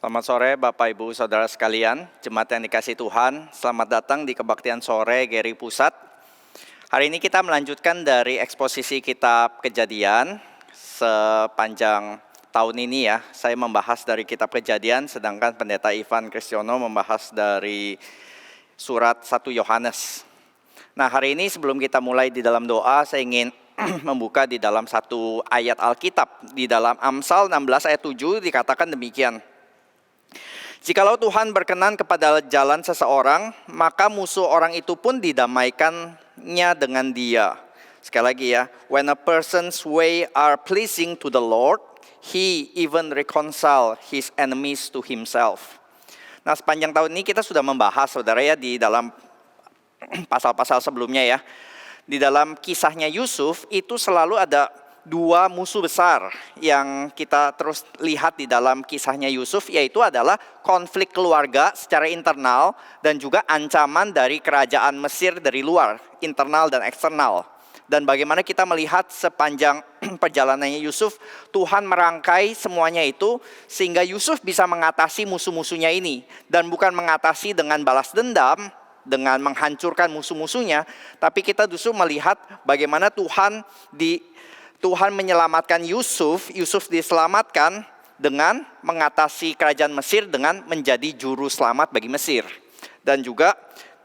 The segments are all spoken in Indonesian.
Selamat sore Bapak Ibu Saudara sekalian, jemaat yang dikasihi Tuhan. Selamat datang di Kebaktian Sore Geri Pusat. Hari ini kita melanjutkan dari eksposisi kitab Kejadian. Sepanjang tahun ini ya, saya membahas dari kitab Kejadian, sedangkan Pendeta Ivan Kristiono membahas dari surat 1 Yohanes. Nah, hari ini sebelum kita mulai di dalam doa, saya ingin membuka di dalam satu ayat Alkitab. Di dalam Amsal 16 ayat 7 dikatakan demikian. Jikalau Tuhan berkenan kepada jalan seseorang, maka musuh orang itu pun didamaikannya dengan dia. Sekali lagi ya, when a person's way are pleasing to the Lord, he even reconcile his enemies to himself. Nah, sepanjang tahun ini kita sudah membahas, saudara ya, di dalam pasal-pasal sebelumnya ya. Di dalam kisahnya Yusuf itu selalu ada dua musuh besar yang kita terus lihat di dalam kisahnya Yusuf, yaitu adalah konflik keluarga secara internal dan juga ancaman dari kerajaan Mesir dari luar, internal dan eksternal. Dan bagaimana kita melihat sepanjang perjalanannya Yusuf, Tuhan merangkai semuanya itu sehingga Yusuf bisa mengatasi musuh-musuhnya ini. Dan bukan mengatasi dengan balas dendam, dengan menghancurkan musuh-musuhnya, tapi kita justru melihat bagaimana Tuhan menyelamatkan Yusuf diselamatkan dengan mengatasi kerajaan Mesir dengan menjadi juru selamat bagi Mesir. Dan juga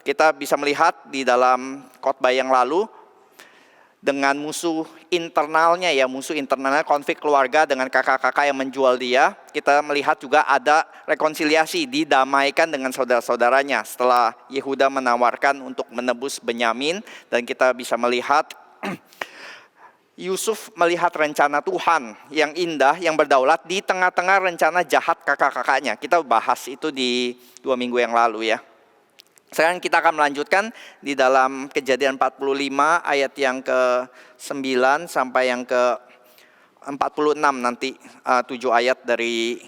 kita bisa melihat di dalam khotbah yang lalu dengan musuh internalnya konflik keluarga dengan kakak-kakak yang menjual dia. Kita melihat juga ada rekonsiliasi, didamaikan dengan saudara-saudaranya setelah Yehuda menawarkan untuk menebus Benyamin. Dan kita bisa melihat Yusuf melihat rencana Tuhan yang indah, yang berdaulat di tengah-tengah rencana jahat kakak-kakaknya. Kita bahas itu di 2 minggu yang lalu ya. Sekarang kita akan melanjutkan di dalam Kejadian 45 ayat yang ke-9 sampai yang ke-46 nanti, 7 ayat dari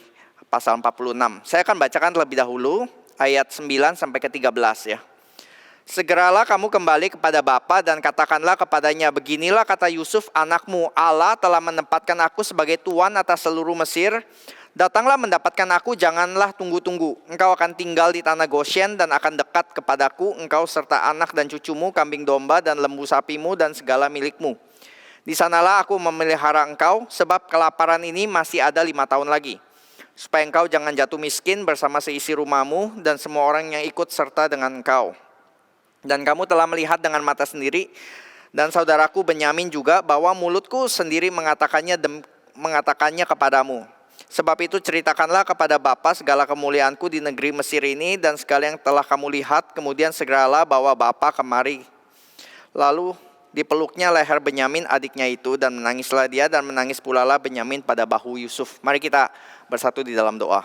pasal 46. Saya akan bacakan terlebih dahulu ayat 9 sampai ke-13 ya. Segeralah kamu kembali kepada bapa dan katakanlah kepadanya, beginilah kata Yusuf anakmu, Allah telah menempatkan aku sebagai tuan atas seluruh Mesir. Datanglah mendapatkan aku, janganlah tunggu-tunggu. Engkau akan tinggal di tanah Goshen dan akan dekat kepadaku, engkau serta anak dan cucumu, kambing domba dan lembu sapimu dan segala milikmu. Di sanalah aku memelihara engkau, sebab kelaparan ini masih ada 5 tahun lagi. Supaya engkau jangan jatuh miskin bersama seisi rumahmu dan semua orang yang ikut serta dengan engkau. Dan kamu telah melihat dengan mata sendiri, dan saudaraku Benyamin juga, bahwa mulutku sendiri mengatakannya kepadamu. Sebab itu ceritakanlah kepada bapa segala kemuliaanku di negeri Mesir ini, dan segala yang telah kamu lihat, kemudian segeralah bawa bapa kemari. Lalu dipeluknya leher Benyamin adiknya itu, dan menangislah dia, dan menangis pula lah Benyamin pada bahu Yusuf. Mari kita bersatu di dalam doa.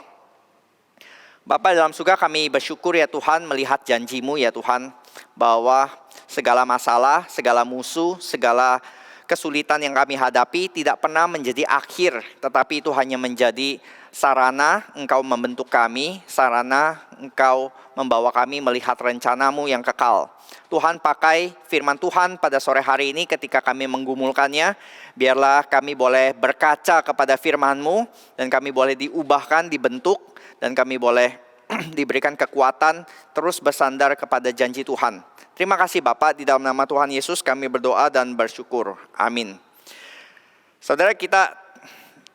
Bapa dalam surga, kami bersyukur ya Tuhan melihat janji-Mu ya Tuhan, bahwa segala masalah, segala musuh, segala kesulitan yang kami hadapi tidak pernah menjadi akhir, tetapi itu hanya menjadi sarana Engkau membentuk kami, sarana Engkau membawa kami melihat rencana-Mu yang kekal. Tuhan, pakai firman Tuhan pada sore hari ini ketika kami menggumulkannya, biarlah kami boleh berkaca kepada firman-Mu, dan kami boleh diubahkan, dibentuk, dan kami boleh diberikan kekuatan terus bersandar kepada janji Tuhan. Terima kasih Bapak, di dalam nama Tuhan Yesus kami berdoa dan bersyukur. Amin. Saudara, kita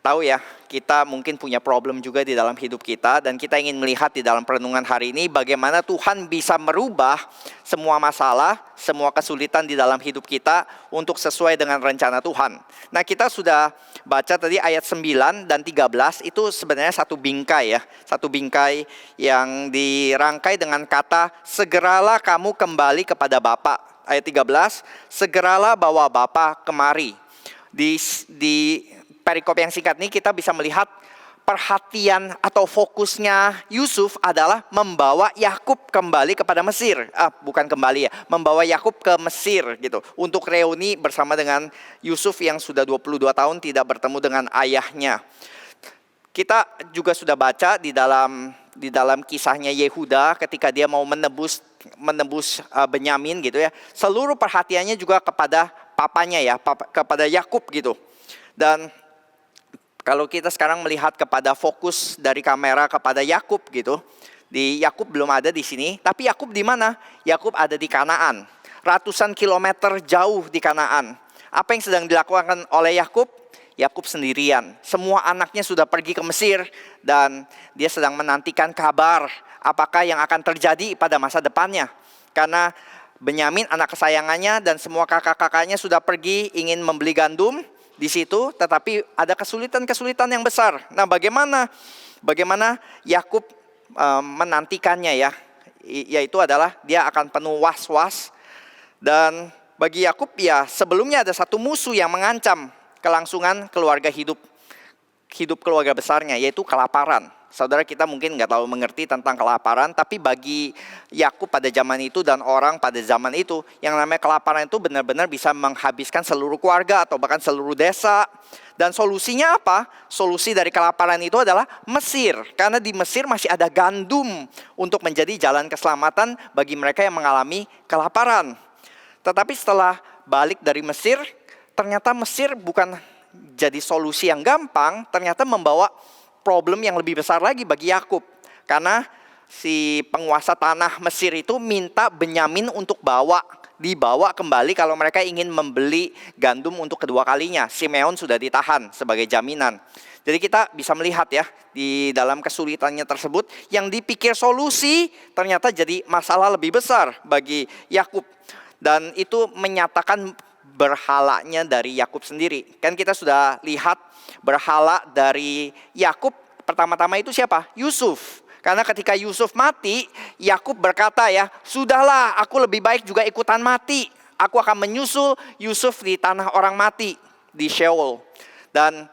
tahu ya, kita mungkin punya problem juga di dalam hidup kita, dan kita ingin melihat di dalam perenungan hari ini bagaimana Tuhan bisa merubah semua masalah, semua kesulitan di dalam hidup kita untuk sesuai dengan rencana Tuhan. Nah, kita sudah baca tadi ayat 9 dan 13, itu sebenarnya satu bingkai ya, satu bingkai yang dirangkai dengan kata segeralah kamu kembali kepada Bapa. Ayat 13, segeralah bawa Bapa kemari. Di perikop yang singkat ini kita bisa melihat perhatian atau fokusnya Yusuf adalah membawa Yakub kembali kepada Mesir. Bukan kembali ya, membawa Yakub ke Mesir gitu, untuk reuni bersama dengan Yusuf yang sudah 22 tahun tidak bertemu dengan ayahnya. Kita juga sudah baca di dalam kisahnya Yehuda ketika dia mau menebus Benyamin gitu ya. Seluruh perhatiannya juga kepada papanya ya, kepada Yakub gitu. Dan Kalau kita sekarang melihat kepada fokus dari kamera kepada Yakub gitu, di Yakub belum ada di sini, tapi Yakub di mana? Yakub ada di Kanaan, ratusan kilometer jauh di Kanaan. Apa yang sedang dilakukan oleh Yakub? Yakub sendirian. Semua anaknya sudah pergi ke Mesir dan dia sedang menantikan kabar apakah yang akan terjadi pada masa depannya. Karena Benyamin anak kesayangannya dan semua kakak-kakaknya sudah pergi ingin membeli gandum di situ, tetapi ada kesulitan-kesulitan yang besar. Nah, bagaimana Yakub menantikannya ya? Yaitu adalah dia akan penuh was-was. Dan bagi Yakub ya sebelumnya ada satu musuh yang mengancam kelangsungan keluarga hidup keluarga besarnya, yaitu kelaparan. Saudara, kita mungkin nggak tahu mengerti tentang kelaparan, tapi bagi Yakub pada zaman itu dan orang pada zaman itu, yang namanya kelaparan itu benar-benar bisa menghabiskan seluruh keluarga atau bahkan seluruh desa. Dan solusinya apa? Solusi dari kelaparan itu adalah Mesir, karena di Mesir masih ada gandum untuk menjadi jalan keselamatan bagi mereka yang mengalami kelaparan. Tetapi setelah balik dari Mesir, ternyata Mesir bukan jadi solusi yang gampang, ternyata membawa problem yang lebih besar lagi bagi Yakub. Karena si penguasa tanah Mesir itu minta Benyamin untuk dibawa kembali kalau mereka ingin membeli gandum untuk kedua kalinya. Simeon sudah ditahan sebagai jaminan. Jadi kita bisa melihat ya, di dalam kesulitannya tersebut, yang dipikir solusi ternyata jadi masalah lebih besar bagi Yakub. Dan itu menyatakan berhalanya dari Yakub sendiri. Kan kita sudah lihat berhala dari Yakub pertama-tama itu siapa? Yusuf. Karena ketika Yusuf mati, Yakub berkata ya, sudahlah aku lebih baik juga ikutan mati. Aku akan menyusul Yusuf di tanah orang mati, di Sheol. Dan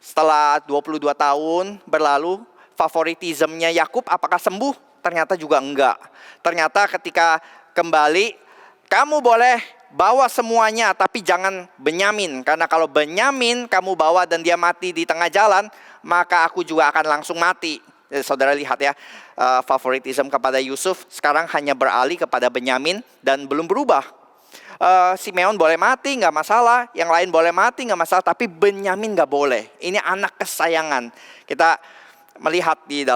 setelah 22 tahun berlalu, favoritismenya Yakub apakah sembuh? Ternyata juga enggak. Ternyata ketika kembali, kamu boleh bawa semuanya, tapi jangan Benyamin. Karena kalau Benyamin kamu bawa dan dia mati di tengah jalan, maka aku juga akan langsung mati. Saudara lihat ya, favoritisme kepada Yusuf sekarang hanya beralih kepada Benyamin dan belum berubah. Simeon boleh mati, nggak masalah. Yang lain boleh mati, nggak masalah. Tapi Benyamin nggak boleh. Ini anak kesayangan. Kita melihat di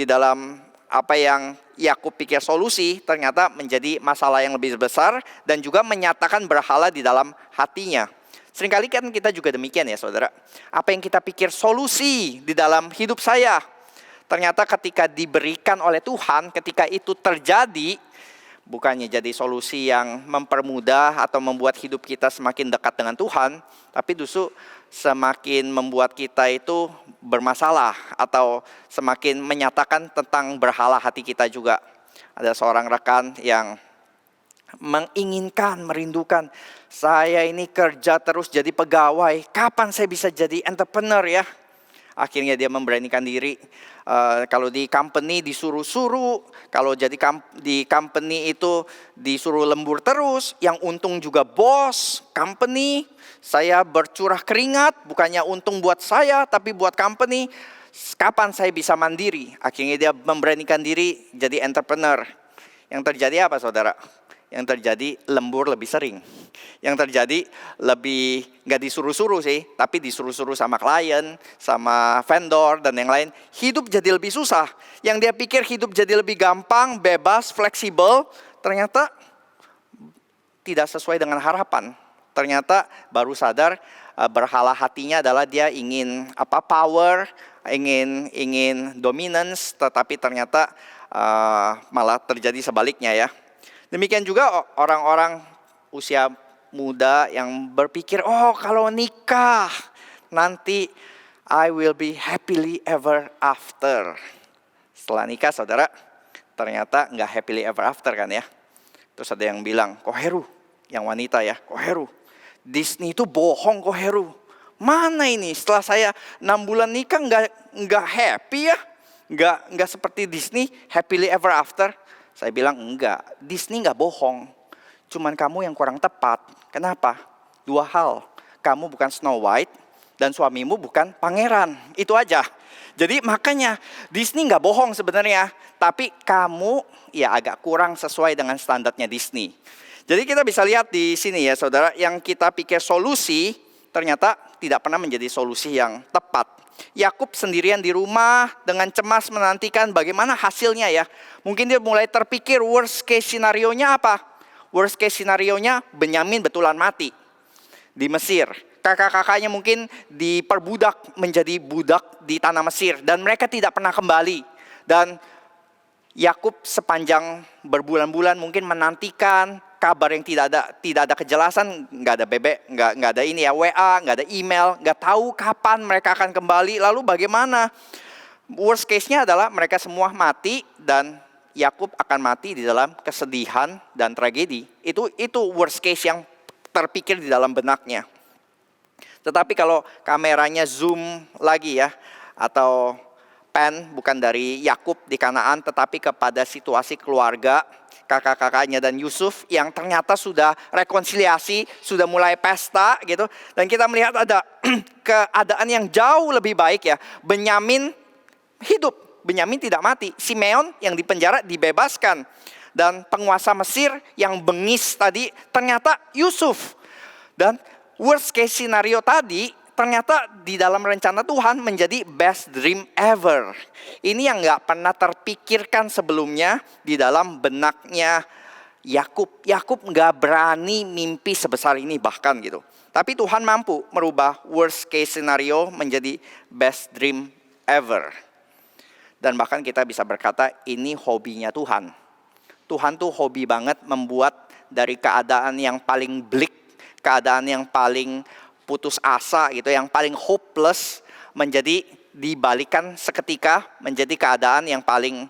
dalam apa yang Yakub pikir solusi ternyata menjadi masalah yang lebih besar dan juga menyatakan berhala di dalam hatinya. Seringkali kan kita juga demikian ya saudara. Apa yang kita pikir solusi di dalam hidup saya, ternyata ketika diberikan oleh Tuhan, ketika itu terjadi, bukannya jadi solusi yang mempermudah atau membuat hidup kita semakin dekat dengan Tuhan, tapi justru semakin membuat kita itu bermasalah atau semakin menyatakan tentang berhala hati kita juga. Ada seorang rekan yang menginginkan, merindukan, saya ini kerja terus jadi pegawai, kapan saya bisa jadi entrepreneur ya? Akhirnya dia memberanikan diri. Kalau di company disuruh-suruh, kalau di company itu disuruh lembur terus, yang untung juga bos, company. Saya bercurah keringat, bukannya untung buat saya, tapi buat company. Kapan saya bisa mandiri? Akhirnya dia memberanikan diri jadi entrepreneur. Yang terjadi apa saudara? Yang terjadi lembur lebih sering. Yang terjadi lebih gak disuruh-suruh sih, tapi disuruh-suruh sama klien, sama vendor dan yang lain. Hidup jadi lebih susah. Yang dia pikir hidup jadi lebih gampang, bebas, fleksibel, ternyata tidak sesuai dengan harapan. Ternyata baru sadar berhala hatinya adalah dia ingin power, ingin dominance, tetapi ternyata malah terjadi sebaliknya ya. Demikian juga orang-orang usia muda yang berpikir, oh kalau nikah nanti I will be happily ever after. Setelah nikah saudara, ternyata nggak happily ever after kan ya. Terus ada yang bilang, Koheru, yang wanita ya, Koheru, Disney itu bohong Koheru. Mana ini setelah saya 6 bulan nikah nggak happy ya, nggak seperti Disney happily ever after. Saya bilang enggak, Disney enggak bohong. Cuman kamu yang kurang tepat. Kenapa? 2 hal. Kamu bukan Snow White dan suamimu bukan pangeran. Itu aja. Jadi makanya Disney enggak bohong sebenarnya. Tapi kamu ya agak kurang sesuai dengan standarnya Disney. Jadi kita bisa lihat di sini ya saudara. Yang kita pikir solusi ternyata tidak pernah menjadi solusi yang tepat. Yakub sendirian di rumah dengan cemas menantikan bagaimana hasilnya ya. Mungkin dia mulai terpikir worst case scenario-nya apa? Worst case scenario-nya Benyamin betulan mati di Mesir. Kakak-kakaknya mungkin diperbudak menjadi budak di tanah Mesir dan mereka tidak pernah kembali. Dan Yakub sepanjang berbulan-bulan mungkin menantikan kabar yang tidak ada kejelasan, nggak ada nggak ada ini ya WA, nggak ada email, nggak tahu kapan mereka akan kembali. Lalu bagaimana? Worst case-nya adalah mereka semua mati dan Yakub akan mati di dalam kesedihan dan tragedi. Itu worst case yang terpikir di dalam benaknya. Tetapi kalau kameranya zoom lagi ya, atau pan bukan dari Yakub di Kanaan tetapi kepada situasi keluarga kakak-kakaknya dan Yusuf yang ternyata sudah rekonsiliasi, sudah mulai pesta gitu. Dan kita melihat ada keadaan yang jauh lebih baik ya. Benyamin hidup, Benyamin tidak mati. Simeon yang dipenjara dibebaskan. Dan penguasa Mesir yang bengis tadi ternyata Yusuf. Dan worst case scenario tadi ternyata di dalam rencana Tuhan menjadi best dream ever. Ini yang gak pernah terpikirkan sebelumnya di dalam benaknya Yakub. Yakub gak berani mimpi sebesar ini bahkan gitu. Tapi Tuhan mampu merubah worst case scenario menjadi best dream ever. Dan bahkan kita bisa berkata ini hobinya Tuhan. Tuhan tuh hobi banget membuat dari keadaan yang paling bleak, keadaan yang paling putus asa gitu, yang paling hopeless menjadi dibalikan seketika menjadi keadaan yang paling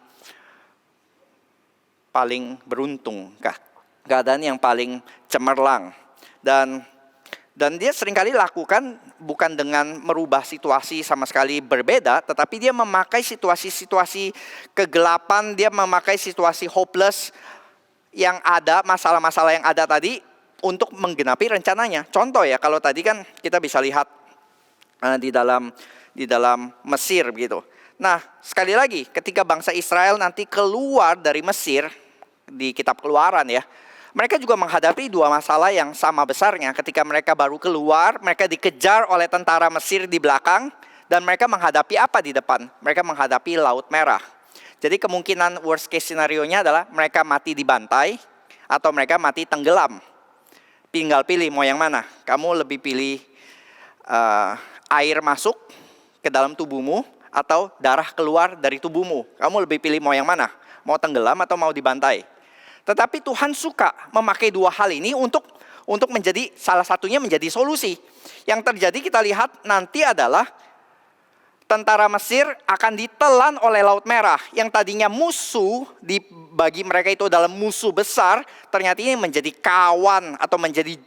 beruntung, keadaan yang paling cemerlang. Dan dia seringkali lakukan bukan dengan merubah situasi sama sekali berbeda, tetapi dia memakai situasi-situasi kegelapan, dia memakai situasi hopeless yang ada, masalah-masalah yang ada tadi untuk menggenapi rencananya. Contoh ya, kalau tadi kan kita bisa lihat di dalam Mesir begitu. Nah, sekali lagi ketika bangsa Israel nanti keluar dari Mesir di kitab Keluaran ya, mereka juga menghadapi dua masalah yang sama besarnya. Ketika mereka baru keluar, mereka dikejar oleh tentara Mesir di belakang dan mereka menghadapi apa di depan? Mereka menghadapi Laut Merah. Jadi kemungkinan worst case scenario-nya adalah mereka mati dibantai atau mereka mati tenggelam. Tinggal pilih mau yang mana. Kamu lebih pilih air masuk ke dalam tubuhmu atau darah keluar dari tubuhmu. Kamu lebih pilih mau yang mana? Mau tenggelam atau mau dibantai? Tetapi Tuhan suka memakai dua hal ini untuk menjadi salah satunya menjadi solusi. Yang terjadi kita lihat nanti adalah tentara Mesir akan ditelan oleh Laut Merah. Yang tadinya musuh, bagi mereka itu adalah musuh besar, ternyata ini menjadi kawan atau menjadi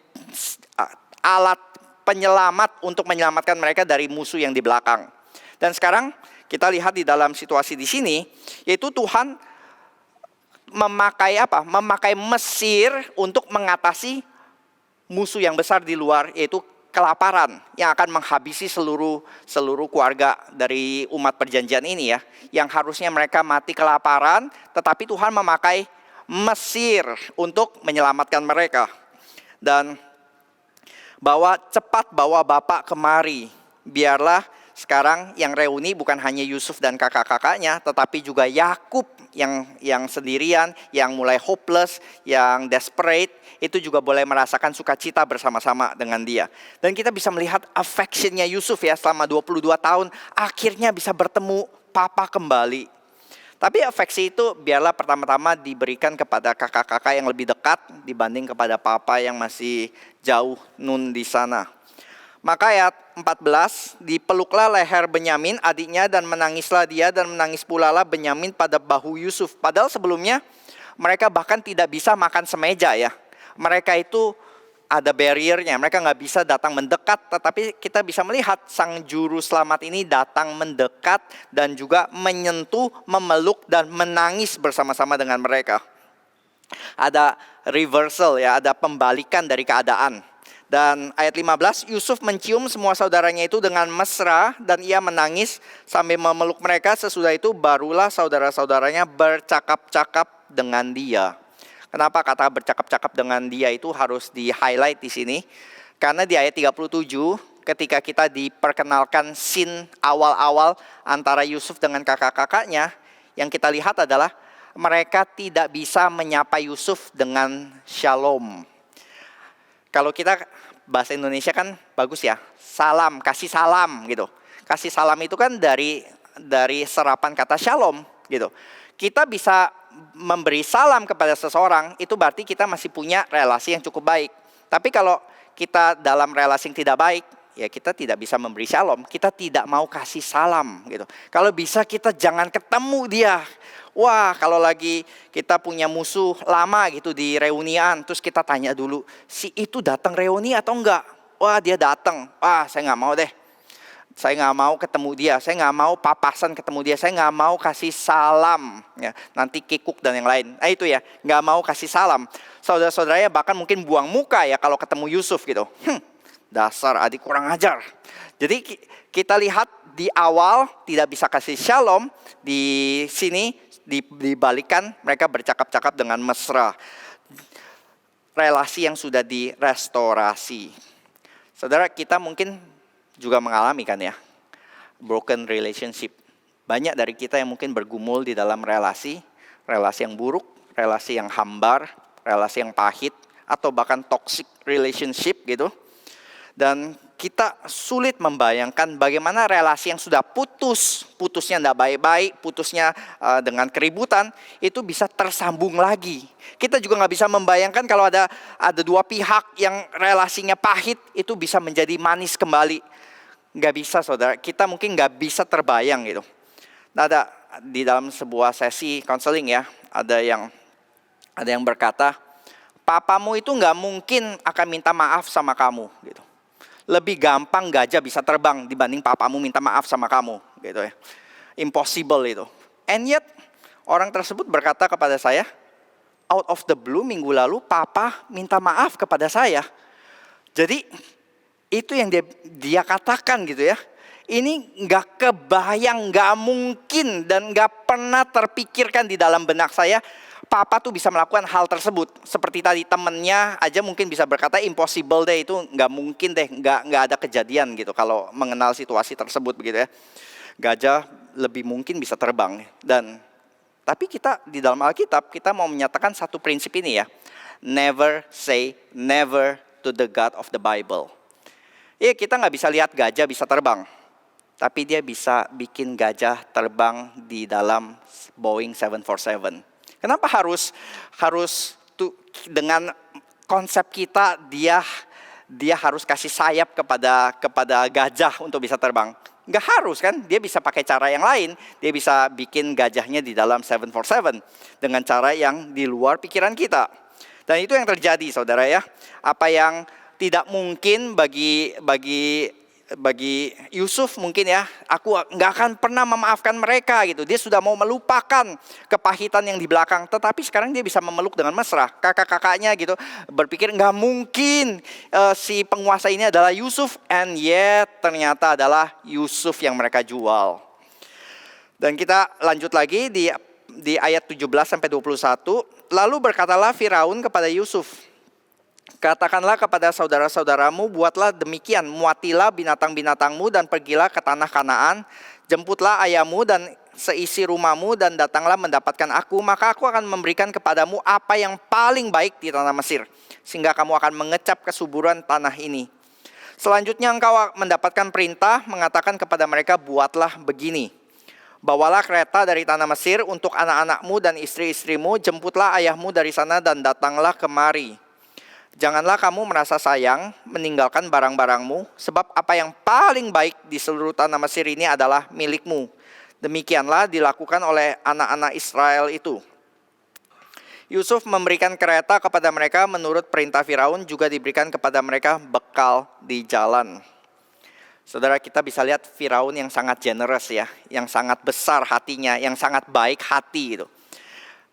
alat penyelamat untuk menyelamatkan mereka dari musuh yang di belakang. Dan sekarang kita lihat di dalam situasi di sini, yaitu Tuhan memakai apa? Memakai Mesir untuk mengatasi musuh yang besar di luar, yaitu kelaparan yang akan menghabisi seluruh keluarga dari umat perjanjian ini ya, yang harusnya mereka mati kelaparan, tetapi Tuhan memakai Mesir untuk menyelamatkan mereka. Dan cepat bawa Bapak kemari, biarlah sekarang yang reuni bukan hanya Yusuf dan kakak-kakaknya, tetapi juga Yakub yang sendirian, yang mulai hopeless, yang desperate, itu juga boleh merasakan sukacita bersama-sama dengan dia. Dan kita bisa melihat affectionnya Yusuf ya, selama 22 tahun, akhirnya bisa bertemu papa kembali. Tapi afeksi itu biarlah pertama-tama diberikan kepada kakak-kakak yang lebih dekat dibanding kepada papa yang masih jauh nun di sana. Maka ayat 14, dipeluklah leher Benyamin adiknya dan menangislah dia dan menangis pula lah Benyamin pada bahu Yusuf. Padahal sebelumnya mereka bahkan tidak bisa makan semeja ya. Mereka itu ada barriernya, mereka nggak bisa datang mendekat. Tetapi kita bisa melihat sang juru selamat ini datang mendekat dan juga menyentuh, memeluk dan menangis bersama-sama dengan mereka. Ada reversal ya, ada pembalikan dari keadaan. Dan ayat 15, Yusuf mencium semua saudaranya itu dengan mesra dan ia menangis sambil memeluk mereka. Sesudah itu barulah saudara-saudaranya bercakap-cakap dengan dia. Kenapa kata bercakap-cakap dengan dia itu harus di-highlight di sini? Karena di ayat 37 ketika kita diperkenalkan scene awal-awal antara Yusuf dengan kakak-kakaknya, yang kita lihat adalah mereka tidak bisa menyapa Yusuf dengan shalom. Kalau kita bahasa Indonesia kan bagus ya, salam, kasih salam gitu. Kasih salam itu kan dari serapan kata shalom gitu. Kita bisa memberi salam kepada seseorang, itu berarti kita masih punya relasi yang cukup baik. Tapi kalau kita dalam relasi yang tidak baik, ya kita tidak bisa memberi shalom. Kita tidak mau kasih salam gitu. Kalau bisa kita jangan ketemu dia. Wah, kalau lagi kita punya musuh lama gitu di reunian, terus kita tanya dulu, si itu datang reuni atau enggak? Wah, dia datang. Wah, saya nggak mau deh. Saya nggak mau ketemu dia. Saya nggak mau papasan ketemu dia. Saya nggak mau kasih salam. Ya, nanti kikuk dan yang lain. Nah itu ya, nggak mau kasih salam. Saudara-saudaranya bahkan mungkin buang muka ya kalau ketemu Yusuf gitu. Dasar adik kurang ajar. Jadi kita lihat di awal tidak bisa kasih shalom. Di sini dibalikan mereka bercakap-cakap dengan mesra. Relasi yang sudah direstorasi. Saudara, kita mungkin juga mengalami kan ya, broken relationship. Banyak dari kita yang mungkin bergumul di dalam relasi yang buruk, relasi yang hambar, relasi yang pahit, atau bahkan toxic relationship gitu. Dan kita sulit membayangkan bagaimana relasi yang sudah putusnya tidak baik-baik, putusnya dengan keributan, itu bisa tersambung lagi. Kita juga nggak bisa membayangkan kalau ada dua pihak yang relasinya pahit, itu bisa menjadi manis kembali. Nggak bisa saudara, kita mungkin nggak bisa terbayang gitu. Ada di dalam sebuah sesi konseling ya, ada yang berkata, papamu itu nggak mungkin akan minta maaf sama kamu gitu. Lebih gampang gajah bisa terbang dibanding papamu minta maaf sama kamu gitu ya. Impossible itu. And yet orang tersebut berkata kepada saya, out of the blue minggu lalu papa minta maaf kepada saya. Jadi itu yang dia katakan gitu ya. Ini gak kebayang, gak mungkin dan gak pernah terpikirkan di dalam benak saya. Papa tuh bisa melakukan hal tersebut. Seperti tadi temennya aja mungkin bisa berkata impossible deh, itu gak mungkin deh, gak ada kejadian gitu kalau mengenal situasi tersebut begitu ya. Gajah lebih mungkin bisa terbang. Tapi kita di dalam Alkitab kita mau menyatakan satu prinsip ini ya. Never say never to the God of the Bible. Iya, kita gak bisa lihat gajah bisa terbang. Tapi dia bisa bikin gajah terbang di dalam Boeing 747. Kenapa harus dengan konsep kita dia harus kasih sayap kepada gajah untuk bisa terbang? Nggak harus kan? Dia bisa pakai cara yang lain. Dia bisa bikin gajahnya di dalam 747 dengan cara yang di luar pikiran kita. Dan itu yang terjadi saudara ya. Apa yang tidak mungkin bagi Yusuf mungkin ya, aku nggak akan pernah memaafkan mereka gitu. Dia sudah mau melupakan kepahitan yang di belakang, tetapi sekarang dia bisa memeluk dengan mesra. Kakak-kakaknya gitu berpikir nggak mungkin si penguasa ini adalah Yusuf, and yet ternyata adalah Yusuf yang mereka jual. Dan kita lanjut lagi di ayat 17-21. Lalu berkatalah Firaun kepada Yusuf, katakanlah kepada saudara-saudaramu, buatlah demikian, muatilah binatang-binatangmu dan pergilah ke tanah Kanaan, jemputlah ayahmu dan seisi rumahmu dan datanglah mendapatkan aku, maka aku akan memberikan kepadamu apa yang paling baik di tanah Mesir, sehingga kamu akan mengecap kesuburan tanah ini. Selanjutnya engkau mendapatkan perintah mengatakan kepada mereka, buatlah begini, bawalah kereta dari tanah Mesir untuk anak-anakmu dan istri-istrimu, jemputlah ayahmu dari sana dan datanglah kemari. Janganlah kamu merasa sayang meninggalkan barang-barangmu, sebab apa yang paling baik di seluruh tanah Mesir ini adalah milikmu. Demikianlah dilakukan oleh anak-anak Israel itu. Yusuf memberikan kereta kepada mereka menurut perintah Firaun, juga diberikan kepada mereka bekal di jalan. Saudara, kita bisa lihat Firaun yang sangat generous ya, yang sangat besar hatinya, yang sangat baik hati gitu.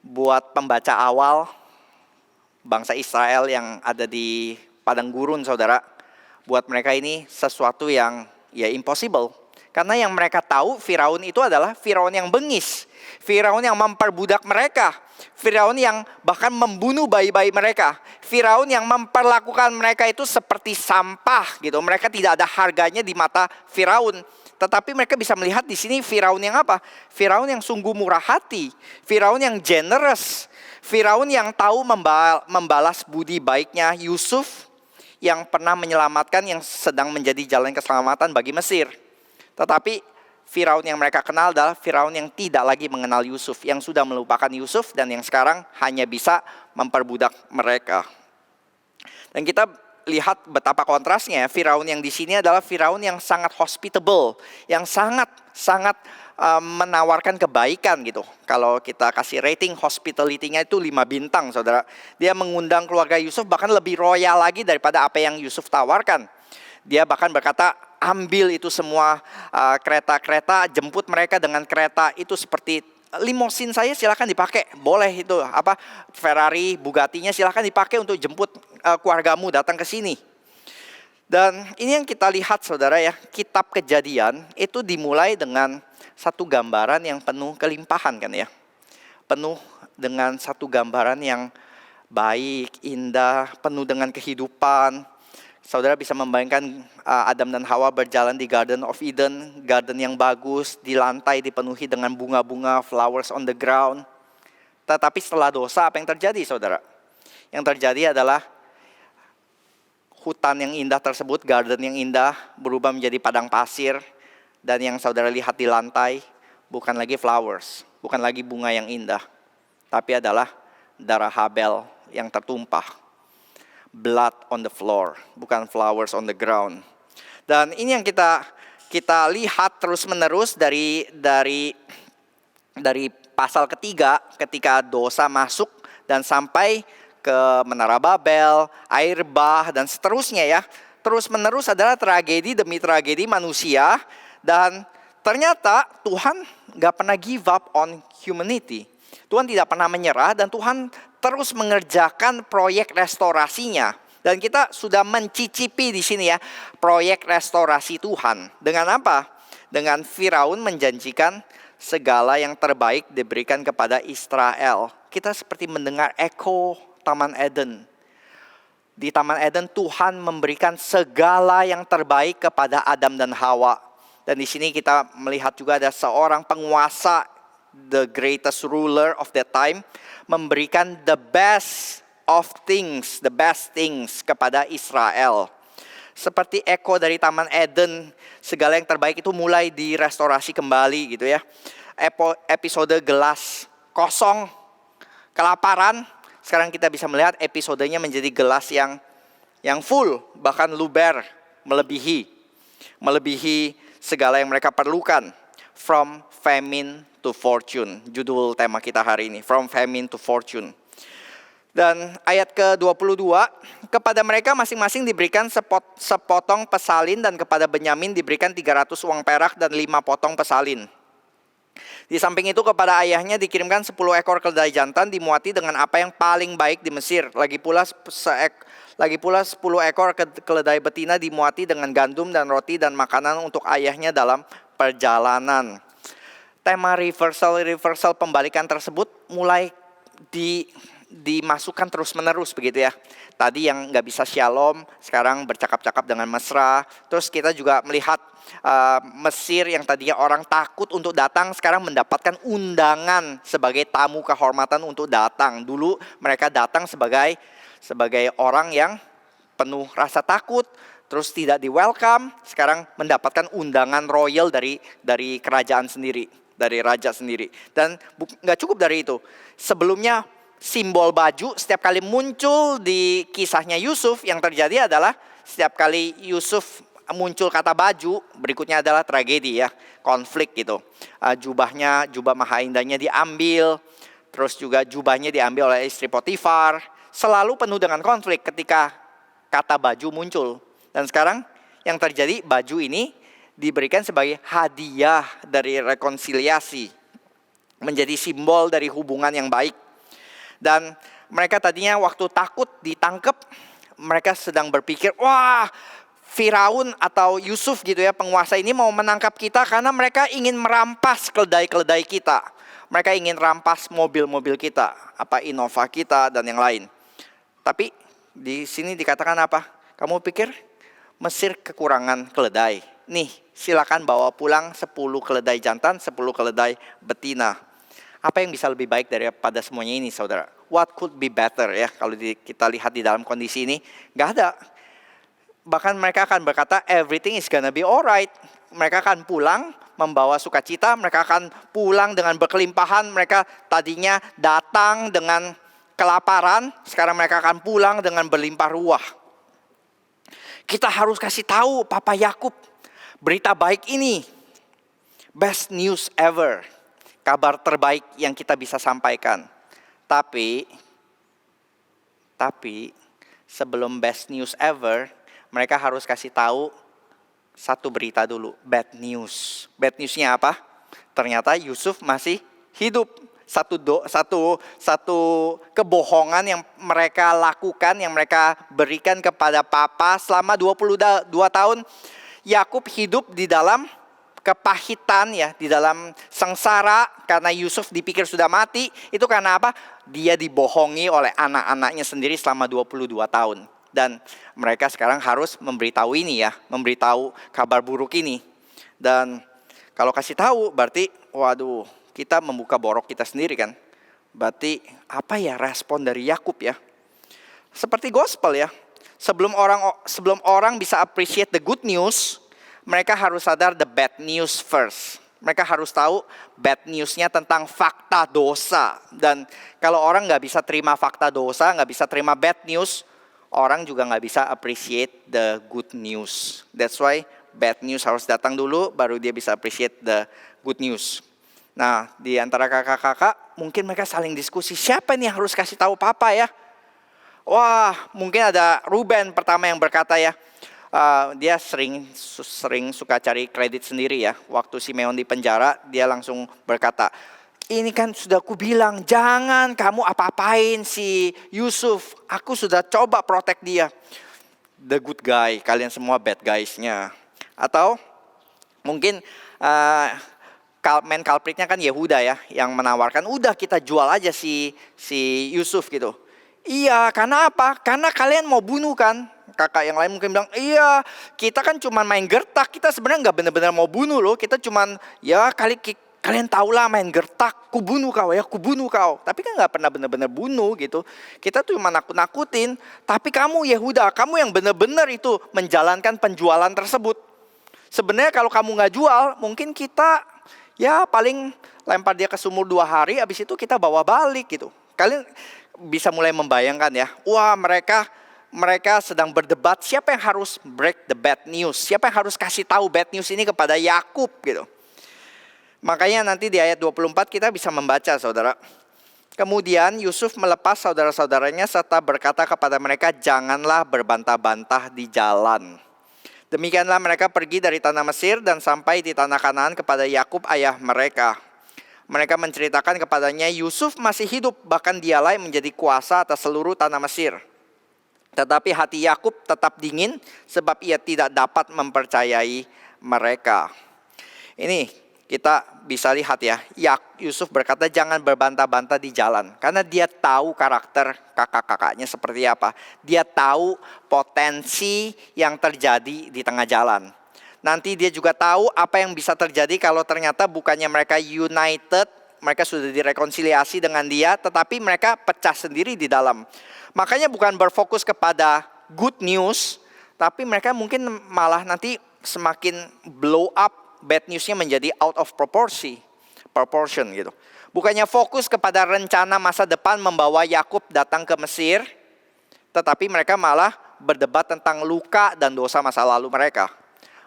Buat pembaca awal, bangsa Israel yang ada di padang gurun saudara, buat mereka ini sesuatu yang ya impossible. Karena yang mereka tahu Firaun itu adalah Firaun yang bengis, Firaun yang memperbudak mereka. Firaun yang bahkan membunuh bayi-bayi mereka. Firaun yang memperlakukan mereka itu seperti sampah gitu. Mereka tidak ada harganya di mata Firaun. Tetapi mereka bisa melihat di sini Firaun yang apa? Firaun yang sungguh murah hati. Firaun yang generous. Firaun yang tahu membalas budi baiknya Yusuf yang pernah menyelamatkan yang sedang menjadi jalan keselamatan bagi Mesir. Tetapi Firaun yang mereka kenal adalah Firaun yang tidak lagi mengenal Yusuf, yang sudah melupakan Yusuf dan yang sekarang hanya bisa memperbudak mereka. Dan kita lihat betapa kontrasnya. Firaun yang di sini adalah Firaun yang sangat hospitable, yang sangat menawarkan kebaikan gitu. Kalau kita kasih rating hospitality-nya itu 5 bintang, saudara. Dia mengundang keluarga Yusuf bahkan lebih royal lagi daripada apa yang Yusuf tawarkan. Dia bahkan berkata, ambil itu semua kereta-kereta, jemput mereka dengan kereta itu seperti limosin saya silakan dipakai, boleh itu Ferrari, Bugatti-nya silakan dipakai untuk jemput keluargamu datang ke sini. Dan ini yang kita lihat saudara ya, kitab Kejadian itu dimulai dengan satu gambaran yang penuh kelimpahan kan ya. Penuh dengan satu gambaran yang baik, indah, penuh dengan kehidupan. Saudara bisa membayangkan Adam dan Hawa berjalan di Garden of Eden, garden yang bagus, di lantai dipenuhi dengan bunga-bunga, flowers on the ground. Tetapi setelah dosa apa yang terjadi saudara? Yang terjadi adalah hutan yang indah tersebut, garden yang indah berubah menjadi padang pasir. Dan yang saudara lihat di lantai bukan lagi flowers, bukan lagi bunga yang indah. Tapi adalah darah Habel yang tertumpah. Blood on the floor, bukan flowers on the ground. Dan ini yang kita lihat terus menerus dari pasal ketiga ketika dosa masuk dan sampai ke Menara Babel, air bah dan seterusnya ya. Terus menerus adalah tragedi demi tragedi manusia dan ternyata Tuhan gak pernah give up on humanity. Tuhan tidak pernah menyerah dan Tuhan terus mengerjakan proyek restorasinya. Dan kita sudah mencicipi di sini ya, proyek restorasi Tuhan. Dengan apa? Dengan Firaun menjanjikan segala yang terbaik diberikan kepada Israel. Kita seperti mendengar eko Taman Eden. Di Taman Eden Tuhan memberikan segala yang terbaik kepada Adam dan Hawa. Dan di sini kita melihat juga ada seorang penguasa, the greatest ruler of that time, memberikan the best things kepada Israel. Seperti eko dari Taman Eden, segala yang terbaik itu mulai direstorasi kembali gitu ya. Episode gelas kosong, kelaparan, sekarang kita bisa melihat episodenya menjadi gelas yang full, bahkan luber, melebihi segala yang mereka perlukan. From famine to fortune, judul tema kita hari ini, from famine to fortune. Dan ayat ke-22, kepada mereka masing-masing diberikan sepotong pesalin dan kepada Benyamin diberikan 300 uang perak dan 5 potong pesalin. Di samping itu kepada ayahnya dikirimkan 10 ekor keledai jantan dimuati dengan apa yang paling baik di Mesir. Lagi pula 10 ekor keledai betina dimuati dengan gandum dan roti dan makanan untuk ayahnya dalam perjalanan. Tema reversal pembalikan tersebut mulai dimasukkan terus menerus begitu ya. Tadi yang gak bisa shalom, sekarang bercakap-cakap dengan mesra. Terus kita juga melihat Mesir yang tadinya orang takut untuk datang, sekarang mendapatkan undangan sebagai tamu kehormatan untuk datang. Dulu mereka datang sebagai orang yang penuh rasa takut, terus tidak di welcome. Sekarang mendapatkan undangan royal dari kerajaan sendiri, dari raja sendiri. Dan gak cukup dari itu. Sebelumnya simbol baju setiap kali muncul di kisahnya Yusuf, yang terjadi adalah setiap kali Yusuf muncul kata baju, berikutnya adalah tragedi ya, konflik gitu. Jubah maha indahnya diambil, terus juga jubahnya diambil oleh istri Potifar. Selalu penuh dengan konflik ketika kata baju muncul. Dan sekarang yang terjadi, baju ini diberikan sebagai hadiah dari rekonsiliasi, menjadi simbol dari hubungan yang baik. Dan mereka tadinya waktu takut ditangkap, mereka sedang berpikir, wah, Firaun atau Yusuf gitu ya, penguasa ini mau menangkap kita karena mereka ingin merampas keledai-keledai kita. Mereka ingin rampas mobil-mobil kita, Innova kita dan yang lain. Tapi di sini dikatakan apa? Kamu pikir Mesir kekurangan keledai? Nih, silakan bawa pulang 10 keledai jantan, 10 keledai betina. Apa yang bisa lebih baik daripada semuanya ini, saudara? What could be better ya? Kalau kita lihat di dalam kondisi ini, nggak ada. Bahkan mereka akan berkata, everything is gonna be alright. Mereka akan pulang membawa sukacita, mereka akan pulang dengan berkelimpahan. Mereka tadinya datang dengan kelaparan, sekarang mereka akan pulang dengan berlimpah ruah. Kita harus kasih tahu Papa Yakub berita baik ini. Best news ever. Kabar terbaik yang kita bisa sampaikan. Tapi sebelum best news ever, mereka harus kasih tahu satu berita dulu, bad news. Bad newsnya apa? Ternyata Yusuf masih hidup. Satu kebohongan yang mereka lakukan, yang mereka berikan kepada Papa selama 22 tahun. Yakub hidup di dalam kepahitan ya, di dalam sengsara karena Yusuf dipikir sudah mati. Itu karena apa? Dia dibohongi oleh anak-anaknya sendiri selama 22 tahun. Dan mereka sekarang harus memberitahu ini ya, memberitahu kabar buruk ini. Dan kalau kasih tahu berarti waduh, kita membuka borok kita sendiri kan. Berarti apa ya respon dari Yakub ya? Seperti gospel ya. Sebelum orang bisa appreciate the good news, mereka harus sadar the bad news first. Mereka harus tahu bad newsnya tentang fakta dosa. Dan kalau orang nggak bisa terima fakta dosa, nggak bisa terima bad news, orang juga nggak bisa appreciate the good news. That's why bad news harus datang dulu, baru dia bisa appreciate the good news. Nah, di antara kakak-kakak, mungkin mereka saling diskusi, siapa nih yang harus kasih tahu Papa ya? Wah, mungkin ada Ruben pertama yang berkata ya, dia sering suka cari kredit sendiri ya. Waktu Simeon di penjara, dia langsung berkata, ini kan sudah kubilang, jangan kamu apa-apain si Yusuf. Aku sudah coba protect dia. The good guy, kalian semua bad guys-nya. Atau mungkin main culpritnya kan Yehuda ya, yang menawarkan, udah kita jual aja si Yusuf gitu. Iya, karena apa? Karena kalian mau bunuh kan? Kakak yang lain mungkin bilang, iya kita kan cuma main gertak, kita sebenarnya nggak benar-benar mau bunuh loh. Kita cuma ya kalian tahulah main gertak, kubunuh kau ya, kubunuh kau. Tapi kan nggak pernah benar-benar bunuh gitu. Kita tuh cuma nakut-nakutin. Tapi kamu Yehuda, kamu yang benar-benar itu menjalankan penjualan tersebut. Sebenarnya kalau kamu nggak jual, mungkin kita ya paling lempar dia ke sumur 2 hari, habis itu kita bawa balik gitu. Kalian bisa mulai membayangkan ya, wah mereka sedang berdebat siapa yang harus break the bad news, siapa yang harus kasih tahu bad news ini kepada Yakub gitu. Makanya nanti di ayat 24 kita bisa membaca saudara. Kemudian Yusuf melepas saudara-saudaranya serta berkata kepada mereka, janganlah berbantah-bantah di jalan. Demikianlah mereka pergi dari tanah Mesir dan sampai di tanah Kanaan kepada Yakub ayah mereka. Mereka menceritakan kepadanya Yusuf masih hidup, bahkan dialah yang menjadi kuasa atas seluruh tanah Mesir. Tetapi hati Yakub tetap dingin sebab ia tidak dapat mempercayai mereka. Ini kita bisa lihat ya, Yusuf berkata jangan berbantah-bantah di jalan. Karena dia tahu karakter kakak-kakaknya seperti apa. Dia tahu potensi yang terjadi di tengah jalan. Nanti dia juga tahu apa yang bisa terjadi kalau ternyata bukannya mereka united, mereka sudah direkonsiliasi dengan dia, tetapi mereka pecah sendiri di dalam. Makanya bukan berfokus kepada good news, tapi mereka mungkin malah nanti semakin blow up. Bad newsnya menjadi out of proportion gitu. Bukannya fokus kepada rencana masa depan membawa Yakub datang ke Mesir, tetapi mereka malah berdebat tentang luka dan dosa masa lalu mereka.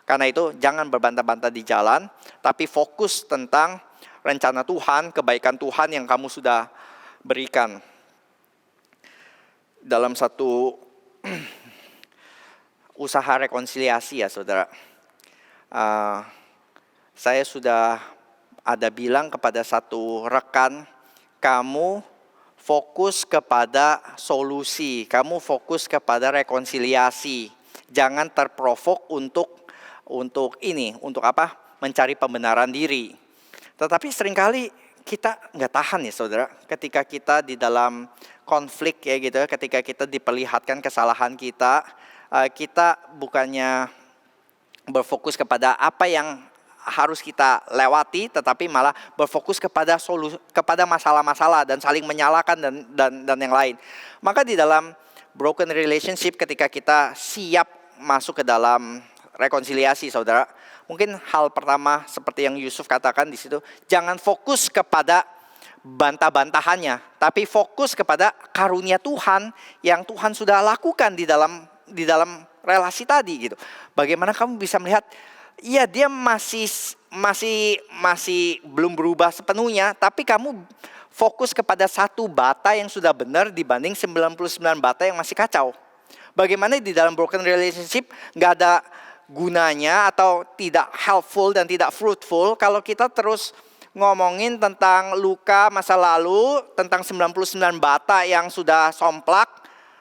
Karena itu jangan berbantah-bantah di jalan, tapi fokus tentang rencana Tuhan, kebaikan Tuhan yang kamu sudah berikan. Dalam satu usaha rekonsiliasi ya saudara, saya sudah ada bilang kepada satu rekan, kamu fokus kepada solusi, kamu fokus kepada rekonsiliasi. Jangan terprovok untuk apa? Mencari pembenaran diri. Tetapi seringkali kita nggak tahan ya saudara, ketika kita di dalam konflik ya gitu, ketika kita diperlihatkan kesalahan kita, kita bukannya berfokus kepada apa yang harus kita lewati, tetapi malah berfokus kepada kepada masalah-masalah dan saling menyalahkan dan yang lain. Maka di dalam broken relationship, ketika kita siap masuk ke dalam rekonsiliasi saudara, mungkin hal pertama seperti yang Yusuf katakan di situ, jangan fokus kepada bantah-bantahannya, tapi fokus kepada karunia Tuhan yang Tuhan sudah lakukan di dalam relasi tadi gitu. Bagaimana kamu bisa melihat, iya dia masih belum berubah sepenuhnya, tapi kamu fokus kepada satu bata yang sudah benar dibanding 99 bata yang masih kacau. Bagaimana di dalam broken relationship nggak ada gunanya atau tidak helpful dan tidak fruitful kalau kita terus ngomongin tentang luka masa lalu, tentang 99 bata yang sudah somplak,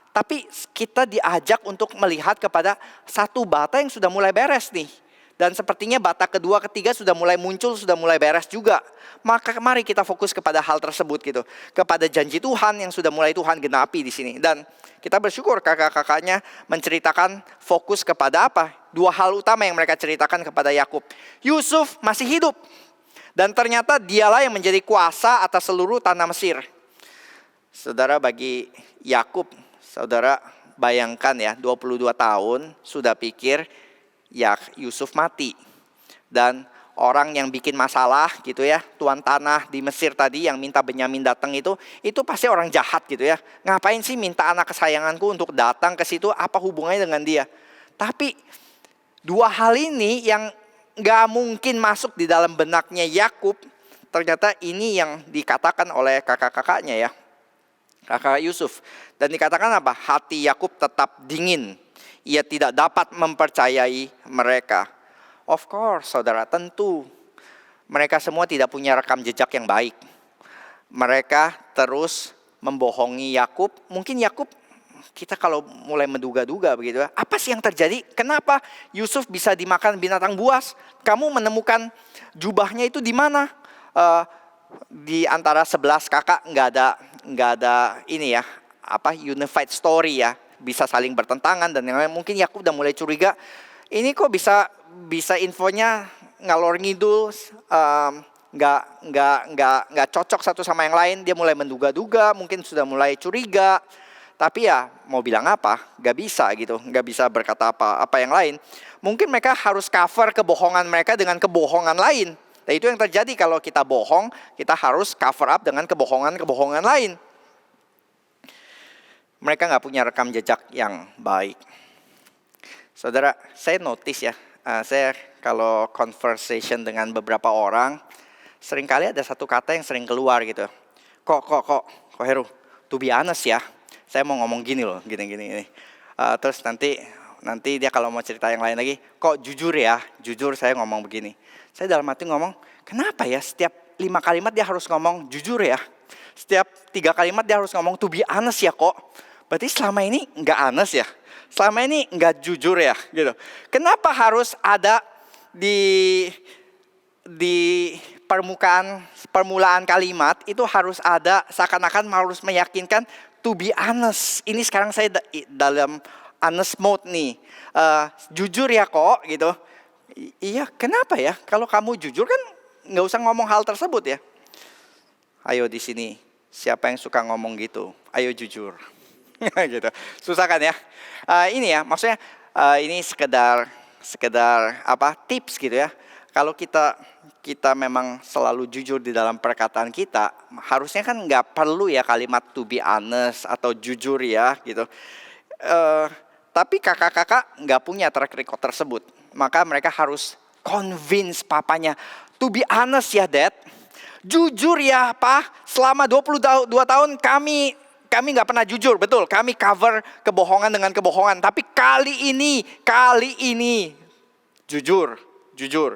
tapi kita diajak untuk melihat kepada satu bata yang sudah mulai beres nih. Dan sepertinya bata kedua, ketiga sudah mulai muncul, sudah mulai beres juga. Maka mari kita fokus kepada hal tersebut gitu, kepada janji Tuhan yang sudah mulai Tuhan genapi di sini. Dan kita bersyukur kakak-kakaknya menceritakan fokus kepada apa? Dua hal utama yang mereka ceritakan kepada Yakub. Yusuf masih hidup dan ternyata dialah yang menjadi kuasa atas seluruh tanah Mesir. Saudara, bagi Yakub, saudara bayangkan ya, 22 tahun sudah pikir ya Yusuf mati. Dan orang yang bikin masalah gitu ya, tuan tanah di Mesir tadi yang minta Benyamin datang itu pasti orang jahat gitu ya. Ngapain sih minta anak kesayanganku untuk datang ke situ, apa hubungannya dengan dia? Tapi dua hal ini yang gak mungkin masuk di dalam benaknya Yakub, ternyata ini yang dikatakan oleh kakak-kakaknya ya, kakak Yusuf. Dan dikatakan apa? Hati Yakub tetap dingin, ia tidak dapat mempercayai mereka. Of course saudara, tentu mereka semua tidak punya rekam jejak yang baik. Mereka terus membohongi Yakub. Mungkin Yakub, kita kalau mulai menduga-duga begitu, apa sih yang terjadi? Kenapa Yusuf bisa dimakan binatang buas? Kamu menemukan jubahnya itu di mana? Di antara 11 kakak nggak ada ini ya, apa unified story ya, bisa saling bertentangan dan yang lain. Mungkin Yakub udah mulai curiga, ini kok bisa infonya ngalor ngidul, nggak cocok satu sama yang lain. Dia mulai menduga-duga, mungkin sudah mulai curiga. Tapi ya mau bilang apa, gak bisa gitu, gak bisa berkata apa yang lain. Mungkin mereka harus cover kebohongan mereka dengan kebohongan lain. Dan itu yang terjadi kalau kita bohong, kita harus cover up dengan kebohongan lain. Mereka gak punya rekam jejak yang baik. Saudara, saya notice ya, saya kalau conversation dengan beberapa orang, seringkali ada satu kata yang sering keluar gitu. Kok Heru, to be honest ya, saya mau ngomong gini loh, gini. Terus nanti dia kalau mau cerita yang lain lagi, kok jujur ya, jujur saya ngomong begini. Saya dalam hati ngomong, kenapa ya setiap 5 kalimat dia harus ngomong jujur ya? Setiap 3 kalimat dia harus ngomong to be honest ya kok? Berarti selama ini nggak honest ya? Selama ini nggak jujur ya? Gitu. Kenapa harus ada di permulaan kalimat itu harus ada seakan-akan harus meyakinkan to be honest. Ini sekarang saya dalam honest mode nih. Jujur ya kok gitu. Iya, kenapa ya? Kalau kamu jujur kan nggak usah ngomong hal tersebut ya. Ayo di sini, siapa yang suka ngomong gitu? Ayo jujur. Gitu. Susah kan ya? Ini ya, maksudnya ini sekedar apa? Tips gitu ya. Kalau kita memang selalu jujur di dalam perkataan kita, harusnya kan nggak perlu ya kalimat to be honest atau jujur ya gitu. Tapi kakak-kakak nggak punya track record tersebut. Maka mereka harus convince papanya, to be honest ya dad, jujur ya pak, selama 22 tahun kami nggak pernah jujur, betul, kami cover kebohongan dengan kebohongan. Tapi kali ini jujur,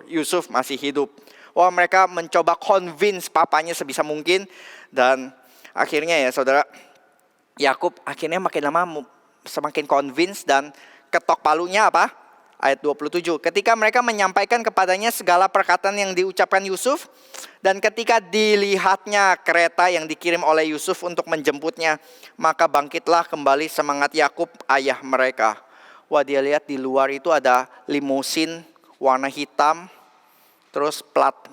Yusuf masih hidup. Wah, mereka mencoba convince papanya sebisa mungkin. Dan akhirnya ya saudara, Yakub akhirnya makin lama semakin convince dan ketok palunya apa? ayat 27. Ketika mereka menyampaikan kepadanya segala perkataan yang diucapkan Yusuf, dan ketika dilihatnya kereta yang dikirim oleh Yusuf untuk menjemputnya, maka bangkitlah kembali semangat Yakub ayah mereka. Wah, dia lihat di luar itu ada limusin warna hitam, terus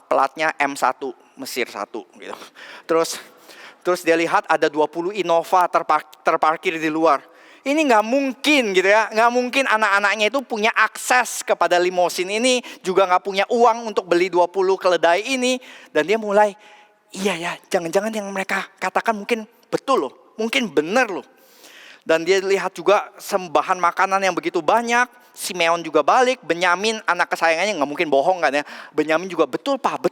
platnya M1, Mesir 1 gitu. Terus dia lihat ada 20 Innova terparkir di luar. Ini nggak mungkin gitu ya, nggak mungkin anak-anaknya itu punya akses kepada limosin ini, juga nggak punya uang untuk beli 20 keledai ini. Dan dia mulai, iya ya, jangan-jangan yang mereka katakan mungkin betul loh, mungkin benar loh. Dan dia lihat juga sembahan makanan yang begitu banyak. Simeon juga balik, Benyamin anak kesayangannya nggak mungkin bohong kan ya. Benyamin juga betul pak.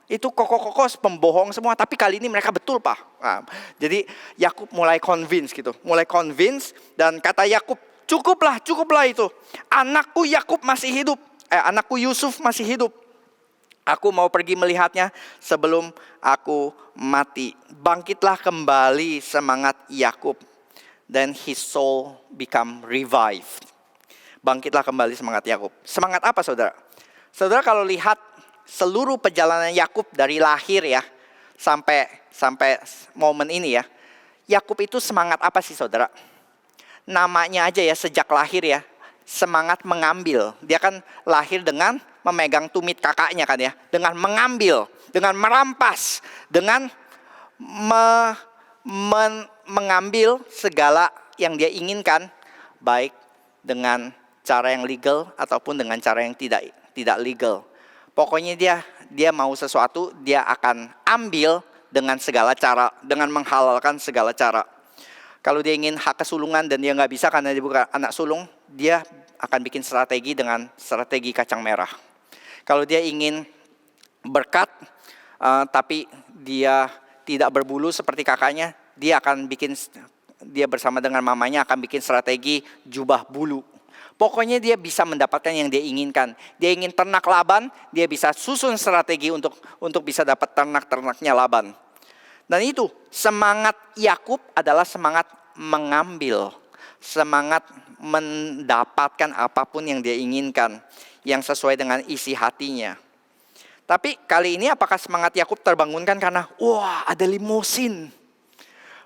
Itu kokok-kokok pembohong semua, tapi kali ini mereka betul pak. Nah, jadi Yakub mulai convince gitu, dan kata Yakub, cukuplah itu. Anakku Yakub masih hidup, anakku Yusuf masih hidup. Aku mau pergi melihatnya sebelum aku mati. Bangkitlah kembali semangat Yakub, then his soul become revived. Bangkitlah kembali semangat Yakub. Semangat apa saudara? Saudara kalau lihat seluruh perjalanan Yakub dari lahir ya sampai momen ini ya, Yakub itu semangat apa sih saudara? Namanya aja ya, sejak lahir ya, semangat mengambil. Dia kan lahir dengan memegang tumit kakaknya kan ya, dengan mengambil, dengan merampas, dengan mengambil segala yang dia inginkan, baik dengan cara yang legal ataupun dengan cara yang tidak legal. Pokoknya dia mau sesuatu, dia akan ambil dengan segala cara, dengan menghalalkan segala cara. Kalau dia ingin hak kesulungan dan dia nggak bisa karena dia bukan anak sulung, dia akan bikin strategi dengan strategi kacang merah. Kalau dia ingin berkat, tapi dia tidak berbulu seperti kakaknya, dia bersama dengan mamanya akan bikin strategi jubah bulu. Pokoknya dia bisa mendapatkan yang dia inginkan. Dia ingin ternak Laban, dia bisa susun strategi untuk bisa dapat ternak-ternaknya Laban. Dan itu semangat Yakub adalah semangat mengambil, semangat mendapatkan apapun yang dia inginkan, yang sesuai dengan isi hatinya. Tapi kali ini apakah semangat Yakub terbangunkan karena wah ada limusin,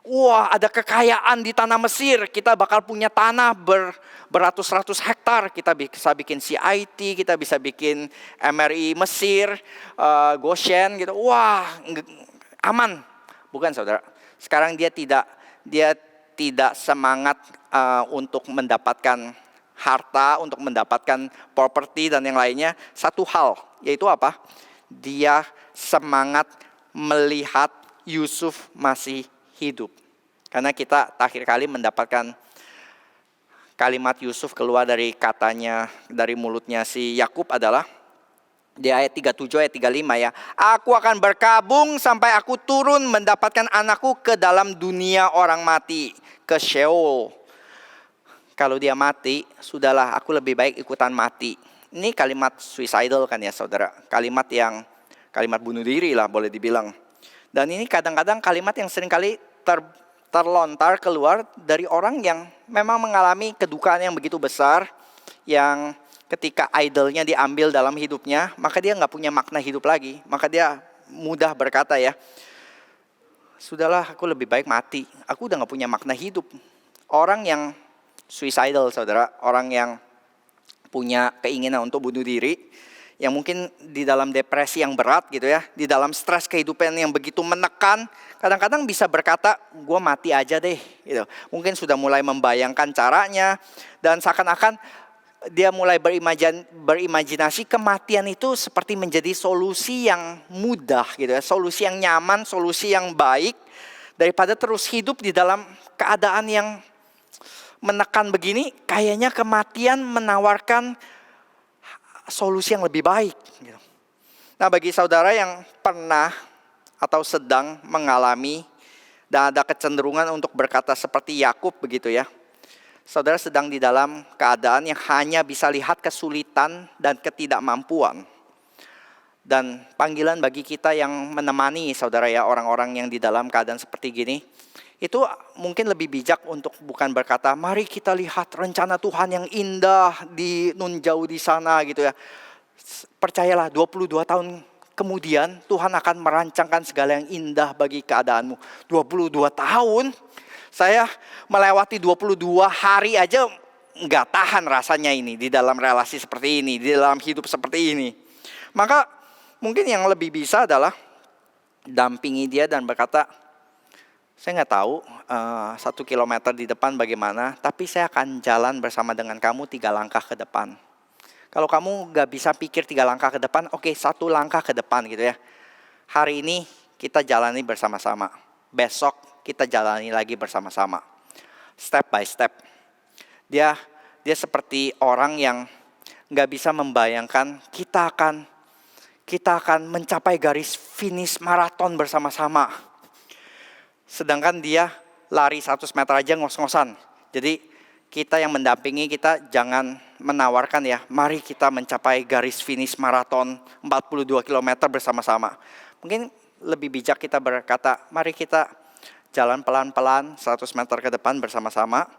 wah ada kekayaan di tanah Mesir, kita bakal punya tanah beratus-ratus hektar, kita bisa bikin CIT, kita bisa bikin MRI Mesir, Goshen gitu. Wah, aman. Bukan saudara. Sekarang dia tidak semangat untuk mendapatkan harta, untuk mendapatkan properti dan yang lainnya. Satu hal, yaitu apa? Dia semangat melihat Yusuf masih hidup. Karena kita terakhir kali mendapatkan kalimat Yusuf keluar dari mulutnya si Yakub adalah di ayat 37 ayat 35 ya. Aku akan berkabung sampai aku turun mendapatkan anakku ke dalam dunia orang mati, ke Sheol. Kalau dia mati, sudahlah aku lebih baik ikutan mati. Ini kalimat suicidal kan ya saudara. Kalimat bunuh diri lah boleh dibilang. Dan ini kadang-kadang kalimat yang seringkali terlontar keluar dari orang yang memang mengalami kedukaan yang begitu besar, yang ketika idolnya diambil dalam hidupnya, maka dia nggak punya makna hidup lagi. Maka dia mudah berkata ya, sudahlah aku lebih baik mati, aku udah nggak punya makna hidup. Orang yang suicidal saudara, orang yang punya keinginan untuk bunuh diri, yang mungkin di dalam depresi yang berat gitu ya, di dalam stres kehidupan yang begitu menekan, kadang-kadang bisa berkata, gue mati aja deh gitu. Mungkin sudah mulai membayangkan caranya, dan seakan-akan dia mulai berimajinasi kematian itu seperti menjadi solusi yang mudah gitu ya, solusi yang nyaman, solusi yang baik, daripada terus hidup di dalam keadaan yang menekan begini. Kayaknya kematian menawarkan solusi yang lebih baik. Nah, bagi saudara yang pernah atau sedang mengalami dan ada kecenderungan untuk berkata seperti Yakub begitu ya, saudara sedang di dalam keadaan yang hanya bisa lihat kesulitan dan ketidakmampuan. Dan panggilan bagi kita yang menemani saudara ya, orang-orang yang di dalam keadaan seperti gini, Itu mungkin lebih bijak untuk bukan berkata, mari kita lihat rencana Tuhan yang indah di nun jauh di sana gitu ya. Percayalah 22 tahun kemudian Tuhan akan merancangkan segala yang indah bagi keadaanmu. 22 tahun, saya melewati 22 hari aja nggak tahan rasanya ini di dalam relasi seperti ini, di dalam hidup seperti ini. Maka mungkin yang lebih bisa adalah dampingi dia dan berkata, saya nggak tahu 1 kilometer di depan bagaimana, tapi saya akan jalan bersama dengan kamu 3 langkah ke depan. Kalau kamu nggak bisa pikir 3 langkah ke depan, oke 1 langkah ke depan gitu ya. Hari ini kita jalani bersama-sama. Besok kita jalani lagi bersama-sama. Step by step. Dia seperti orang yang nggak bisa membayangkan kita akan mencapai garis finish maraton bersama-sama. Sedangkan dia lari 100 meter aja ngos-ngosan. Jadi kita yang mendampingi, kita jangan menawarkan ya, mari kita mencapai garis finish maraton 42 km bersama-sama. Mungkin lebih bijak kita berkata, mari kita jalan pelan-pelan 100 meter ke depan bersama-sama.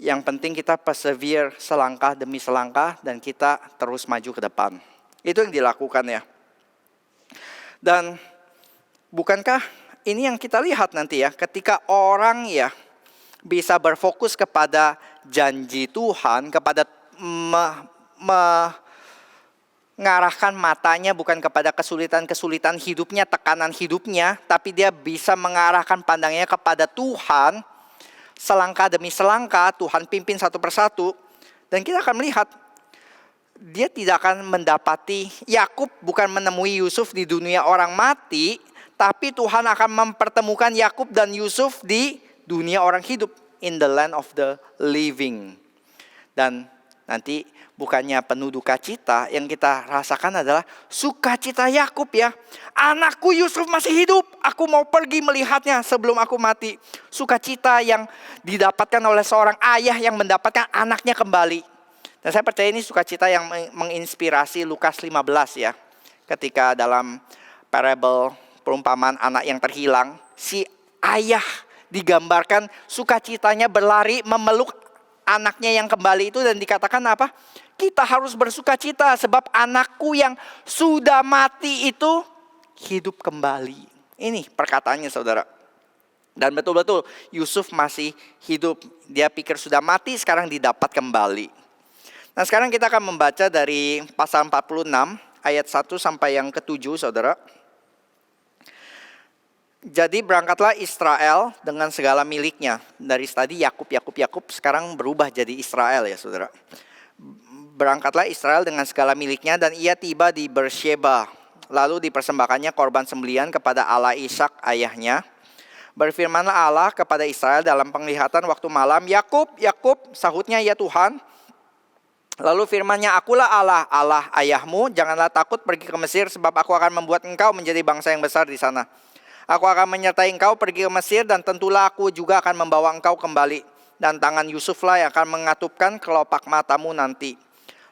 Yang penting kita persevere selangkah demi selangkah dan kita terus maju ke depan. Itu yang dilakukan ya. Dan bukankah ini yang kita lihat nanti ya, ketika orang ya bisa berfokus kepada janji Tuhan, kepada mengarahkan matanya bukan kepada kesulitan-kesulitan hidupnya, tekanan hidupnya, tapi dia bisa mengarahkan pandangnya kepada Tuhan, selangkah demi selangkah, Tuhan pimpin satu persatu, dan kita akan melihat, dia tidak akan mendapati, Yakub bukan menemui Yusuf di dunia orang mati, tapi Tuhan akan mempertemukan Yakub dan Yusuf di dunia orang hidup. In the land of the living. Dan nanti bukannya penuh duka cita, yang kita rasakan adalah sukacita Yakub ya. Anakku Yusuf masih hidup, aku mau pergi melihatnya sebelum aku mati. Sukacita yang didapatkan oleh seorang ayah yang mendapatkan anaknya kembali. Dan saya percaya ini sukacita yang menginspirasi Lukas 15 ya. Ketika dalam parable perumpamaan anak yang terhilang, si ayah digambarkan sukacitanya berlari memeluk anaknya yang kembali itu, dan dikatakan apa? Kita harus bersukacita sebab anakku yang sudah mati itu hidup kembali. Ini perkataannya saudara. Dan betul-betul Yusuf masih hidup. Dia pikir sudah mati, sekarang didapat kembali. Nah sekarang kita akan membaca dari pasal 46 ayat 1 sampai yang ke-7 saudara. Jadi berangkatlah Israel dengan segala miliknya. Dari tadi Yakub, sekarang berubah jadi Israel ya saudara. Berangkatlah Israel dengan segala miliknya dan ia tiba di Beersheba. Lalu dipersembahkannya korban sembelihan kepada Allah Ishak ayahnya. Berfirmanlah Allah kepada Israel dalam penglihatan waktu malam, Yakub, Yakub, sahutnya ya Tuhan. Lalu firman-Nya, akulah Allah, Allah ayahmu, janganlah takut pergi ke Mesir sebab aku akan membuat engkau menjadi bangsa yang besar di sana. Aku akan menyertai engkau pergi ke Mesir dan tentulah aku juga akan membawa engkau kembali. Dan tangan Yusuflah yang akan mengatupkan kelopak matamu nanti.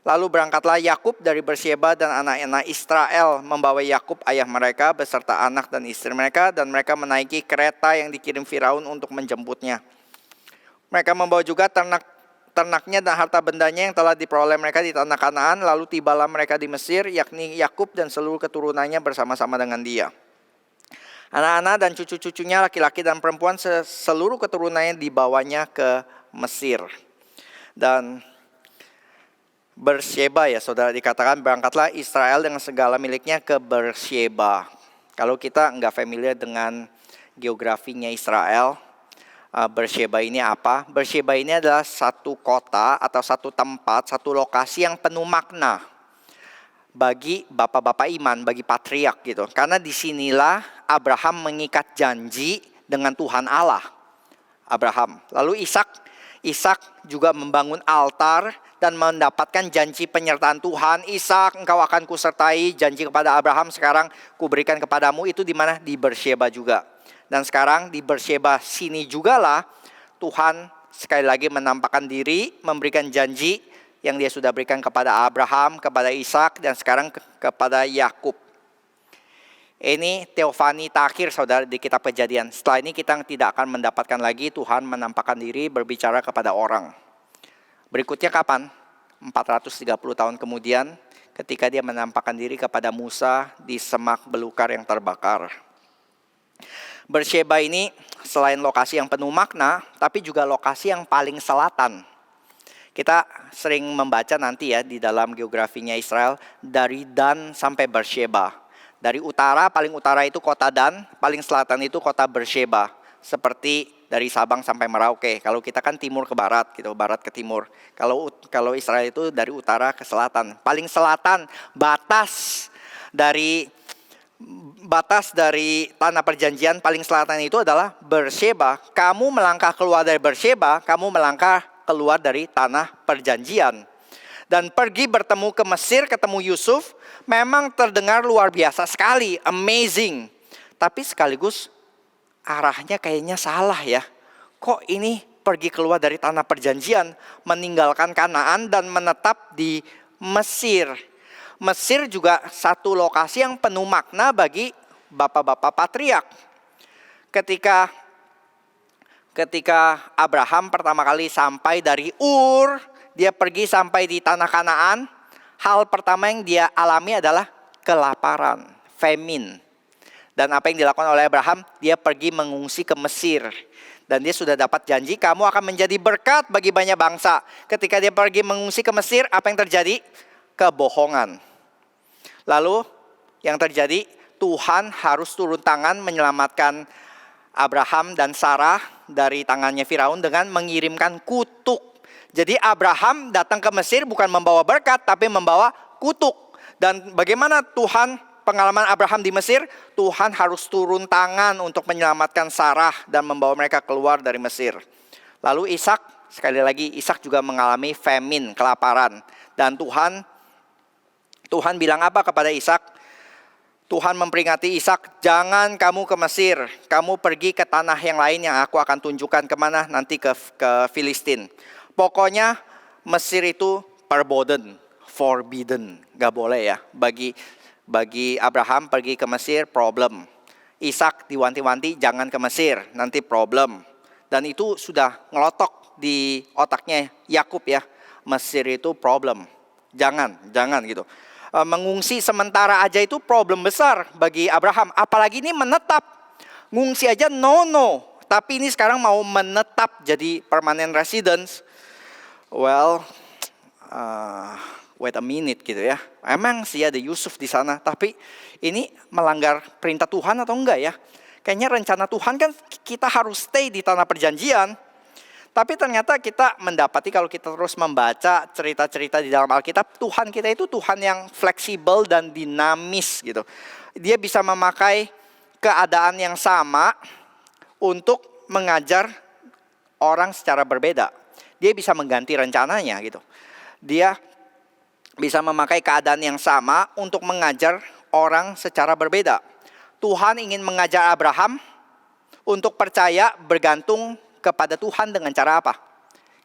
Lalu berangkatlah Yakub dari Beersheba dan anak-anak Israel membawa Yakub ayah mereka beserta anak dan istri mereka. Dan mereka menaiki kereta yang dikirim Firaun untuk menjemputnya. Mereka membawa juga ternaknya dan harta bendanya yang telah diperoleh mereka di tanah Kanaan. Lalu tibalah mereka di Mesir, yakni Yakub dan seluruh keturunannya bersama-sama dengan dia. Anak-anak dan cucu-cucunya laki-laki dan perempuan seluruh keturunannya dibawanya ke Mesir. Dan Beersheba ya saudara, dikatakan berangkatlah Israel dengan segala miliknya ke Beersheba. Kalau kita enggak familiar dengan geografinya Israel, Beersheba ini apa? Beersheba ini adalah satu kota atau satu tempat, satu lokasi yang penuh makna bagi bapak-bapak iman, bagi patriark gitu. Karena disinilah Abraham mengikat janji dengan Tuhan Allah. Abraham. Lalu Ishak juga membangun altar dan mendapatkan janji penyertaan Tuhan. Ishak, engkau akan kusertai, janji kepada Abraham sekarang kuberikan kepadamu. Itu di mana? Di Beersheba juga. Dan sekarang di Beersheba sini jugalah Tuhan sekali lagi menampakkan diri, memberikan janji yang dia sudah berikan kepada Abraham, kepada Ishak, dan sekarang kepada Yakub. Ini teofani terakhir saudara di kitab Kejadian. Setelah ini kita tidak akan mendapatkan lagi Tuhan menampakkan diri berbicara kepada orang. Berikutnya kapan? 430 tahun kemudian ketika dia menampakkan diri kepada Musa di semak belukar yang terbakar. Bersheba ini selain lokasi yang penuh makna, tapi juga lokasi yang paling selatan. Kita sering membaca nanti ya di dalam geografinya Israel dari Dan sampai Bersheba. Dari utara, paling utara itu kota Dan, paling selatan itu kota Bersheba. Seperti dari Sabang sampai Merauke. Kalau kita kan timur ke barat, gitu, barat ke timur. Kalau Israel itu dari utara ke selatan. Paling selatan, batas dari tanah perjanjian paling selatan itu adalah Bersheba. Kamu melangkah keluar dari Bersheba, kamu melangkah keluar dari tanah perjanjian. Dan pergi bertemu ke Mesir, ketemu Yusuf, memang terdengar luar biasa sekali, amazing. Tapi sekaligus arahnya kayaknya salah ya. Kok ini pergi keluar dari tanah perjanjian, meninggalkan Kanaan dan menetap di Mesir. Mesir juga satu lokasi yang penuh makna bagi bapak-bapak patriark. Ketika Abraham pertama kali sampai dari Ur, dia pergi sampai di tanah Kanaan, hal pertama yang dia alami adalah kelaparan, famine. Dan apa yang dilakukan oleh Abraham? Dia pergi mengungsi ke Mesir. Dan dia sudah dapat janji, kamu akan menjadi berkat bagi banyak bangsa. Ketika dia pergi mengungsi ke Mesir, apa yang terjadi? Kebohongan. Lalu yang terjadi, Tuhan harus turun tangan menyelamatkan Abraham dan Sarah dari tangannya Firaun dengan mengirimkan kutuk. Jadi Abraham datang ke Mesir bukan membawa berkat, tapi membawa kutuk. Dan bagaimana pengalaman Abraham di Mesir? Tuhan harus turun tangan untuk menyelamatkan Sarah dan membawa mereka keluar dari Mesir. Lalu Ishak, sekali lagi Ishak juga mengalami famine, kelaparan. Dan Tuhan bilang apa kepada Ishak? Tuhan memperingati Ishak, jangan kamu ke Mesir, kamu pergi ke tanah yang lain yang aku akan tunjukkan kemana, nanti ke Filistin. Pokoknya Mesir itu forbidden, gak boleh ya. Bagi Abraham pergi ke Mesir, problem. Ishak diwanti-wanti jangan ke Mesir, nanti problem. Dan itu sudah ngelotok di otaknya Yakub ya. Mesir itu problem, jangan gitu. Mengungsi sementara aja itu problem besar bagi Abraham. Apalagi ini menetap, ngungsi aja no. Tapi ini sekarang mau menetap jadi permanent residence. Well, wait a minute gitu ya. Emang sih ada Yusuf di sana, tapi ini melanggar perintah Tuhan atau enggak ya? Kayaknya rencana Tuhan kan kita harus stay di tanah perjanjian. Tapi ternyata kita mendapati kalau kita terus membaca cerita-cerita di dalam Alkitab, Tuhan kita itu Tuhan yang fleksibel dan dinamis gitu. Dia bisa memakai keadaan yang sama untuk mengajar orang secara berbeda. Dia bisa mengganti rencananya gitu. Dia bisa memakai keadaan yang sama untuk mengajar orang secara berbeda. Tuhan ingin mengajar Abraham untuk percaya bergantung kepada Tuhan dengan cara apa?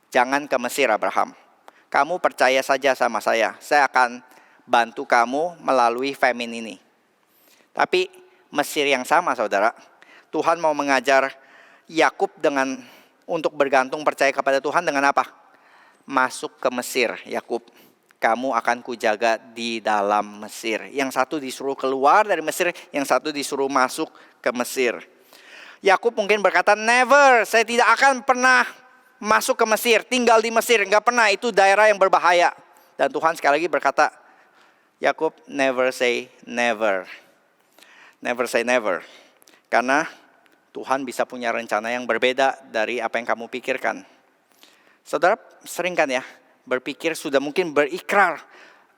Jangan ke Mesir Abraham. Kamu percaya saja sama saya akan bantu kamu melalui famine ini. Tapi Mesir yang sama saudara, Tuhan mau mengajar Yakub untuk bergantung percaya kepada Tuhan dengan apa? Masuk ke Mesir, Yakub. Kamu akan kujaga di dalam Mesir. Yang satu disuruh keluar dari Mesir, yang satu disuruh masuk ke Mesir. Yakub mungkin berkata, never, saya tidak akan pernah masuk ke Mesir, tinggal di Mesir, enggak pernah, itu daerah yang berbahaya. Dan Tuhan sekali lagi berkata, Yakub, never say never. Never say never. Karena Tuhan bisa punya rencana yang berbeda dari apa yang kamu pikirkan. Saudara sering kan ya berpikir, sudah mungkin berikrar,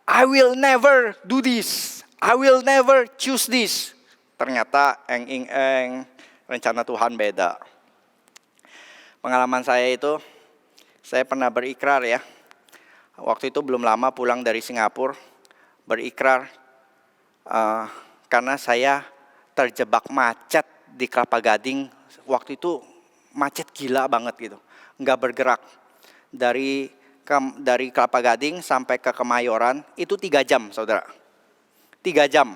I will never do this, I will never choose this. Ternyata rencana Tuhan beda. Pengalaman saya itu, saya pernah berikrar ya. Waktu itu belum lama pulang dari Singapura, berikrar karena saya terjebak macet di Kelapa Gading. Waktu itu macet gila banget gitu, nggak bergerak. Dari Kelapa Gading sampai ke Kemayoran itu 3 jam saudara. 3 jam.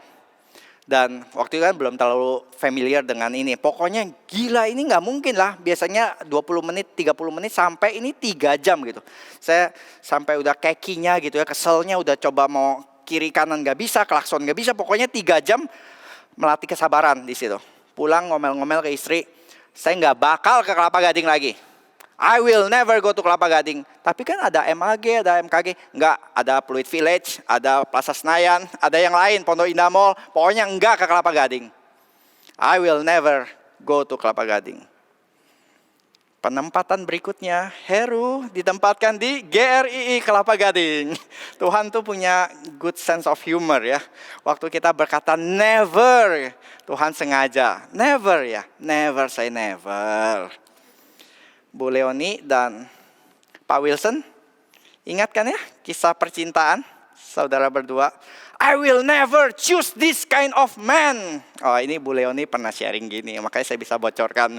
Dan waktu itu kan belum terlalu familiar dengan ini. Pokoknya gila, ini nggak mungkin lah. Biasanya 20 menit, 30 menit sampai ini 3 jam gitu. Saya sampai udah kakinya gitu ya, keselnya udah coba mau kiri kanan nggak bisa, klakson nggak bisa. Pokoknya 3 jam melatih kesabaran di situ. Pulang ngomel-ngomel ke istri, saya nggak bakal ke Kelapa Gading lagi. I will never go to Kelapa Gading. Tapi kan ada MAG, ada MKG. Enggak, ada Pluit Village, ada Plaza Senayan, ada yang lain, Pondok Indah Mall. Pokoknya enggak ke Kelapa Gading. I will never go to Kelapa Gading. Penempatan berikutnya, Heru ditempatkan di GRII Kelapa Gading. Tuhan tuh punya good sense of humor ya. Waktu kita berkata never, Tuhan sengaja. Never ya, never say never. Bu Leoni dan Pak Wilson, ingatkan ya kisah percintaan saudara berdua. I will never choose this kind of man. Oh, ini Bu Leoni pernah sharing gini, makanya saya bisa bocorkan.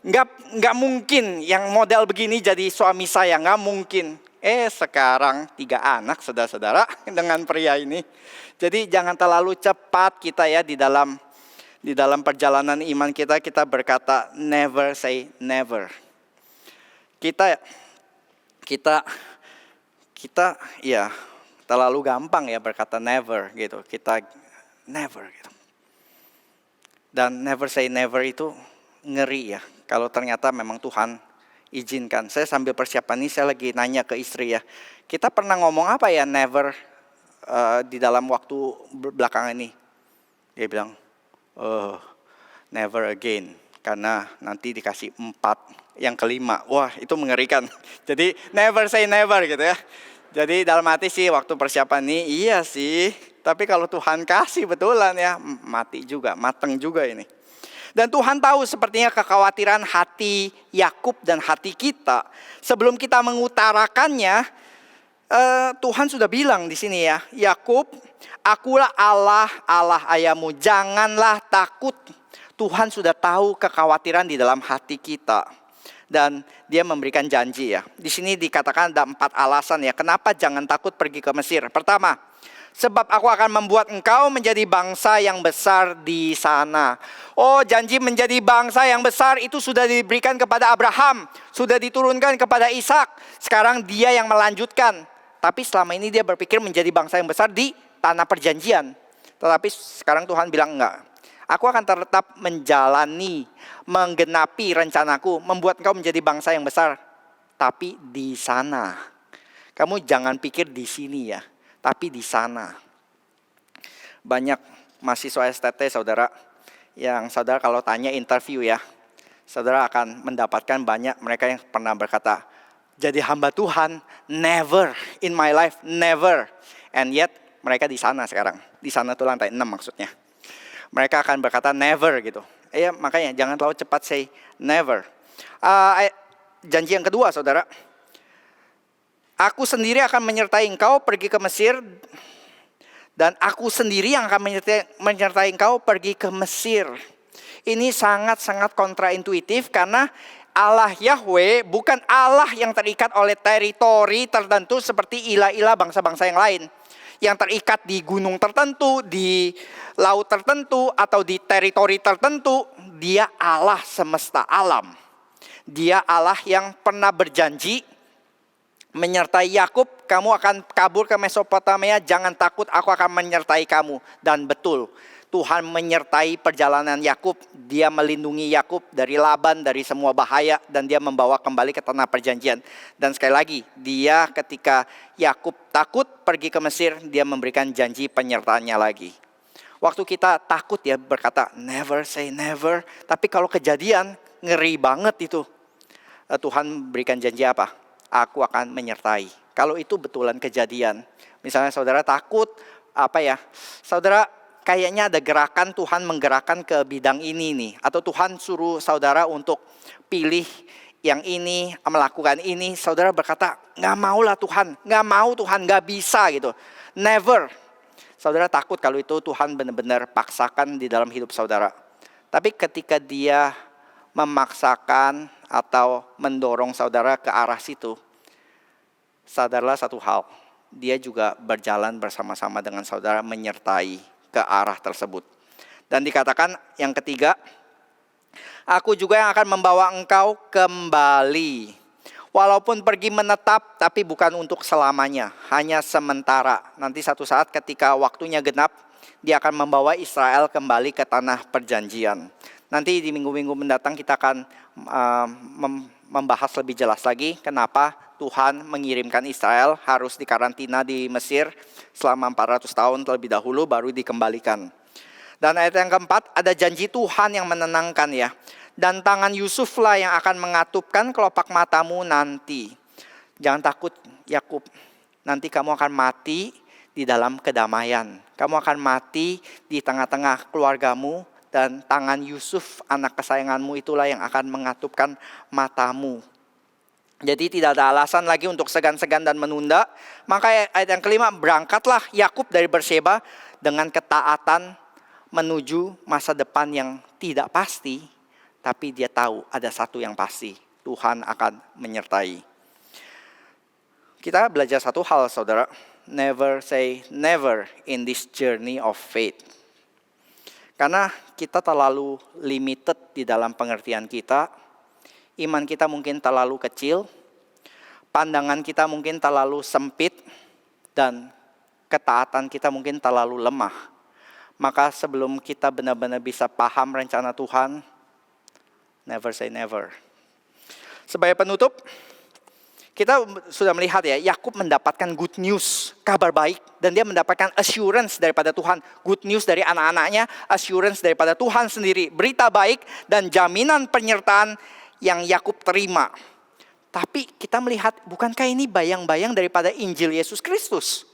Nggak mungkin yang model begini jadi suami saya, nggak mungkin. Sekarang 3 anak saudara-saudara dengan pria ini. Jadi jangan terlalu cepat kita ya di dalam perjalanan iman kita berkata never say never. Kita ya terlalu gampang ya berkata never gitu. Kita never gitu. Dan never say never itu ngeri ya. Kalau ternyata memang Tuhan izinkan. Saya sambil persiapan ini saya lagi nanya ke istri ya. Kita pernah ngomong apa ya never di dalam waktu belakangan ini? Dia bilang, never again. Karena nanti dikasih 4, yang kelima. Wah, itu mengerikan. Jadi never say never gitu ya. Jadi dalam hati sih waktu persiapan ini iya sih. Tapi kalau Tuhan kasih betulan ya, mati juga, mateng juga ini. Dan Tuhan tahu sepertinya kekhawatiran hati Yakub dan hati kita. Sebelum kita mengutarakannya, Tuhan sudah bilang di sini ya, Yakub, akulah Allah ayahmu, janganlah takut. Tuhan sudah tahu kekhawatiran di dalam hati kita. Dan dia memberikan janji ya. Di sini dikatakan ada 4 alasan ya. Kenapa jangan takut pergi ke Mesir. Pertama, sebab aku akan membuat engkau menjadi bangsa yang besar di sana. Oh, janji menjadi bangsa yang besar itu sudah diberikan kepada Abraham. Sudah diturunkan kepada Ishak. Sekarang dia yang melanjutkan. Tapi selama ini dia berpikir menjadi bangsa yang besar di tanah perjanjian. Tetapi sekarang Tuhan bilang enggak. Aku akan tetap menjalani, menggenapi rencanaku, membuat engkau menjadi bangsa yang besar. Tapi di sana. Kamu jangan pikir di sini ya, tapi di sana. Banyak mahasiswa STT saudara, yang saudara kalau tanya interview ya, saudara akan mendapatkan banyak mereka yang pernah berkata, jadi hamba Tuhan, never in my life, never. And yet mereka di sana sekarang, di sana tuh lantai 6 maksudnya. Mereka akan berkata never gitu. Makanya jangan terlalu cepat say never. Janji yang kedua saudara. Aku sendiri akan menyertai engkau pergi ke Mesir. Dan aku sendiri yang akan menyertai engkau pergi ke Mesir. Ini sangat-sangat kontraintuitif karena Allah Yahweh bukan Allah yang terikat oleh teritori tertentu seperti ilah-ilah bangsa-bangsa yang lain. Yang terikat di gunung tertentu, di laut tertentu, atau di teritori tertentu. Dia Allah semesta alam. Dia Allah yang pernah berjanji menyertai Yakub, kamu akan kabur ke Mesopotamia, jangan takut, aku akan menyertai kamu. Dan betul, Tuhan menyertai perjalanan Yakub. Dia melindungi Yakub dari Laban, dari semua bahaya, dan dia membawa kembali ke tanah perjanjian. Dan sekali lagi, dia ketika Yakub takut pergi ke Mesir, dia memberikan janji penyertaannya lagi. Waktu kita takut ya berkata never say never, tapi kalau kejadian ngeri banget itu. Tuhan berikan janji apa? Aku akan menyertai. Kalau itu betulan kejadian. Misalnya saudara takut saudara kayaknya ada gerakan Tuhan menggerakkan ke bidang ini nih. Atau Tuhan suruh saudara untuk pilih yang ini, melakukan ini. Saudara berkata, gak maulah Tuhan, gak mau Tuhan, gak bisa gitu. Never. Saudara takut kalau itu Tuhan benar-benar paksakan di dalam hidup saudara. Tapi ketika dia memaksakan atau mendorong saudara ke arah situ, sadarlah satu hal. Dia juga berjalan bersama-sama dengan saudara menyertai ke arah tersebut. Dan dikatakan yang ketiga, aku juga yang akan membawa engkau kembali. Walaupun pergi menetap, tapi bukan untuk selamanya, hanya sementara. Nanti satu saat ketika waktunya genap, dia akan membawa Israel kembali ke tanah perjanjian. Nanti di minggu-minggu mendatang kita akan membahas lebih jelas lagi kenapa Tuhan mengirimkan Israel harus dikarantina di Mesir selama 400 tahun terlebih dahulu baru dikembalikan. Dan ayat yang keempat, ada janji Tuhan yang menenangkan ya. Dan tangan Yusuflah yang akan mengatupkan kelopak matamu nanti. Jangan takut Yakub, nanti kamu akan mati di dalam kedamaian. Kamu akan mati di tengah-tengah keluargamu. Dan tangan Yusuf anak kesayanganmu itulah yang akan mengatupkan matamu. Jadi tidak ada alasan lagi untuk segan-segan dan menunda. Maka ayat yang kelima, berangkatlah Yakub dari Berseba dengan ketaatan menuju masa depan yang tidak pasti. Tapi dia tahu ada satu yang pasti, Tuhan akan menyertai. Kita belajar satu hal saudara, never say never in this journey of faith. Karena kita terlalu limited di dalam pengertian kita, iman kita mungkin terlalu kecil, pandangan kita mungkin terlalu sempit, dan ketaatan kita mungkin terlalu lemah. Maka sebelum kita benar-benar bisa paham rencana Tuhan, never say never. Sebagai penutup, kita sudah melihat ya, Yakub mendapatkan good news, kabar baik. Dan dia mendapatkan assurance daripada Tuhan. Good news dari anak-anaknya, assurance daripada Tuhan sendiri. Berita baik dan jaminan penyertaan yang Yakub terima. Tapi kita melihat, bukankah ini bayang-bayang daripada Injil Yesus Kristus?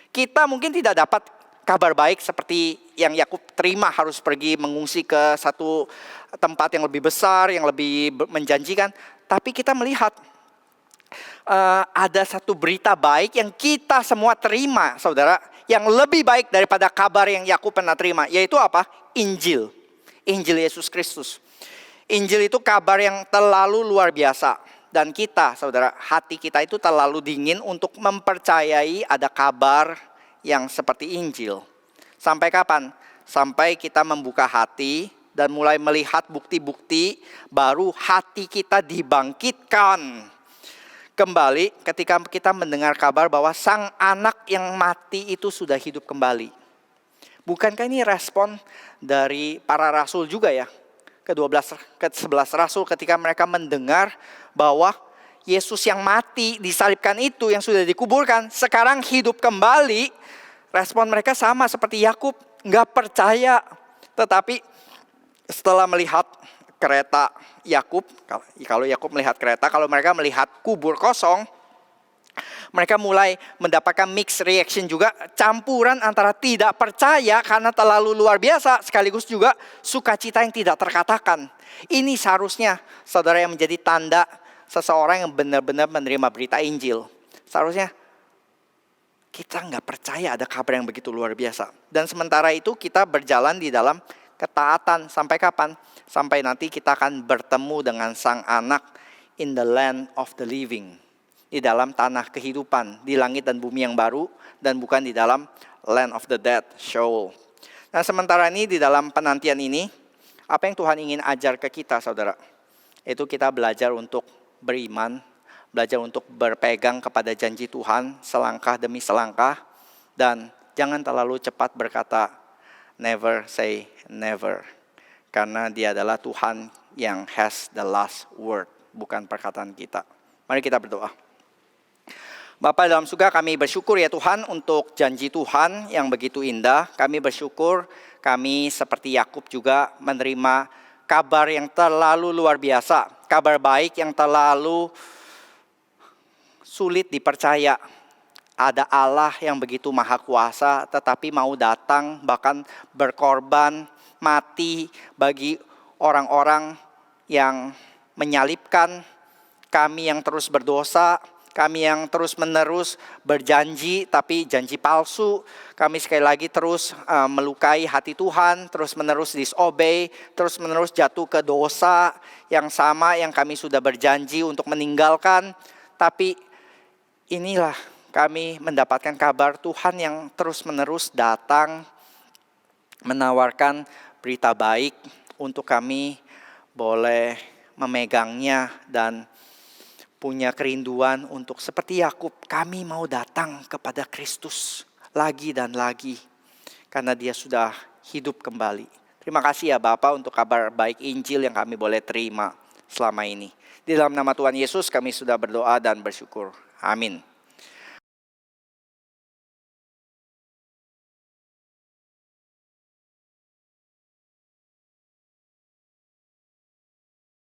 Kita mungkin tidak dapat kabar baik seperti yang Yakub terima, harus pergi mengungsi ke satu tempat yang lebih besar, yang lebih menjanjikan. Tapi kita melihat ada satu berita baik yang kita semua terima, saudara, yang lebih baik daripada kabar yang Yakub pernah terima, yaitu apa? Injil. Injil Yesus Kristus. Injil itu kabar yang terlalu luar biasa. Dan kita, saudara, hati kita itu terlalu dingin untuk mempercayai ada kabar yang seperti Injil. Sampai kapan? Sampai kita membuka hati dan mulai melihat bukti-bukti, baru hati kita dibangkitkan kembali ketika kita mendengar kabar bahwa sang anak yang mati itu sudah hidup kembali. Bukankah ini respon dari para rasul juga ya? Ke-11 rasul ketika mereka mendengar bahwa Yesus yang mati disalibkan itu, yang sudah dikuburkan, sekarang hidup kembali. Respon mereka sama seperti Yakub, nggak percaya. Tetapi setelah melihat kereta Yakub, kalau Yakub melihat kereta, kalau mereka melihat kubur kosong, mereka mulai mendapatkan mixed reaction juga, campuran antara tidak percaya karena terlalu luar biasa, sekaligus juga sukacita yang tidak terkatakan. Ini seharusnya saudara yang menjadi tanda seseorang yang benar-benar menerima berita Injil. Seharusnya kita nggak percaya ada kabar yang begitu luar biasa. Dan sementara itu kita berjalan di dalam ketaatan. Sampai kapan? Sampai nanti kita akan bertemu dengan sang anak in the land of the living. Di dalam tanah kehidupan, di langit dan bumi yang baru, dan bukan di dalam land of the dead, Sheol. Nah sementara ini di dalam penantian ini, apa yang Tuhan ingin ajar ke kita saudara? Itu kita belajar untuk beriman, belajar untuk berpegang kepada janji Tuhan selangkah demi selangkah. Dan jangan terlalu cepat berkata, never say never. Karena dia adalah Tuhan yang has the last word, bukan perkataan kita. Mari kita berdoa. Bapa dalam surga, kami bersyukur ya Tuhan untuk janji Tuhan yang begitu indah. Kami bersyukur kami seperti Yakub juga menerima kabar yang terlalu luar biasa. Kabar baik yang terlalu sulit dipercaya. Ada Allah yang begitu maha kuasa tetapi mau datang bahkan berkorban mati bagi orang-orang yang menyalibkan kami yang terus berdosa. Kami yang terus-menerus berjanji tapi janji palsu. Kami sekali lagi terus melukai hati Tuhan, terus-menerus disobey, terus-menerus jatuh ke dosa yang sama yang kami sudah berjanji untuk meninggalkan. Tapi inilah kami mendapatkan kabar Tuhan yang terus-menerus datang, menawarkan berita baik untuk kami boleh memegangnya dan punya kerinduan untuk seperti Yakub, kami mau datang kepada Kristus lagi dan lagi karena Dia sudah hidup kembali. Terima kasih ya Bapa untuk kabar baik Injil yang kami boleh terima selama ini. Di dalam nama Tuhan Yesus kami sudah berdoa dan bersyukur. Amin.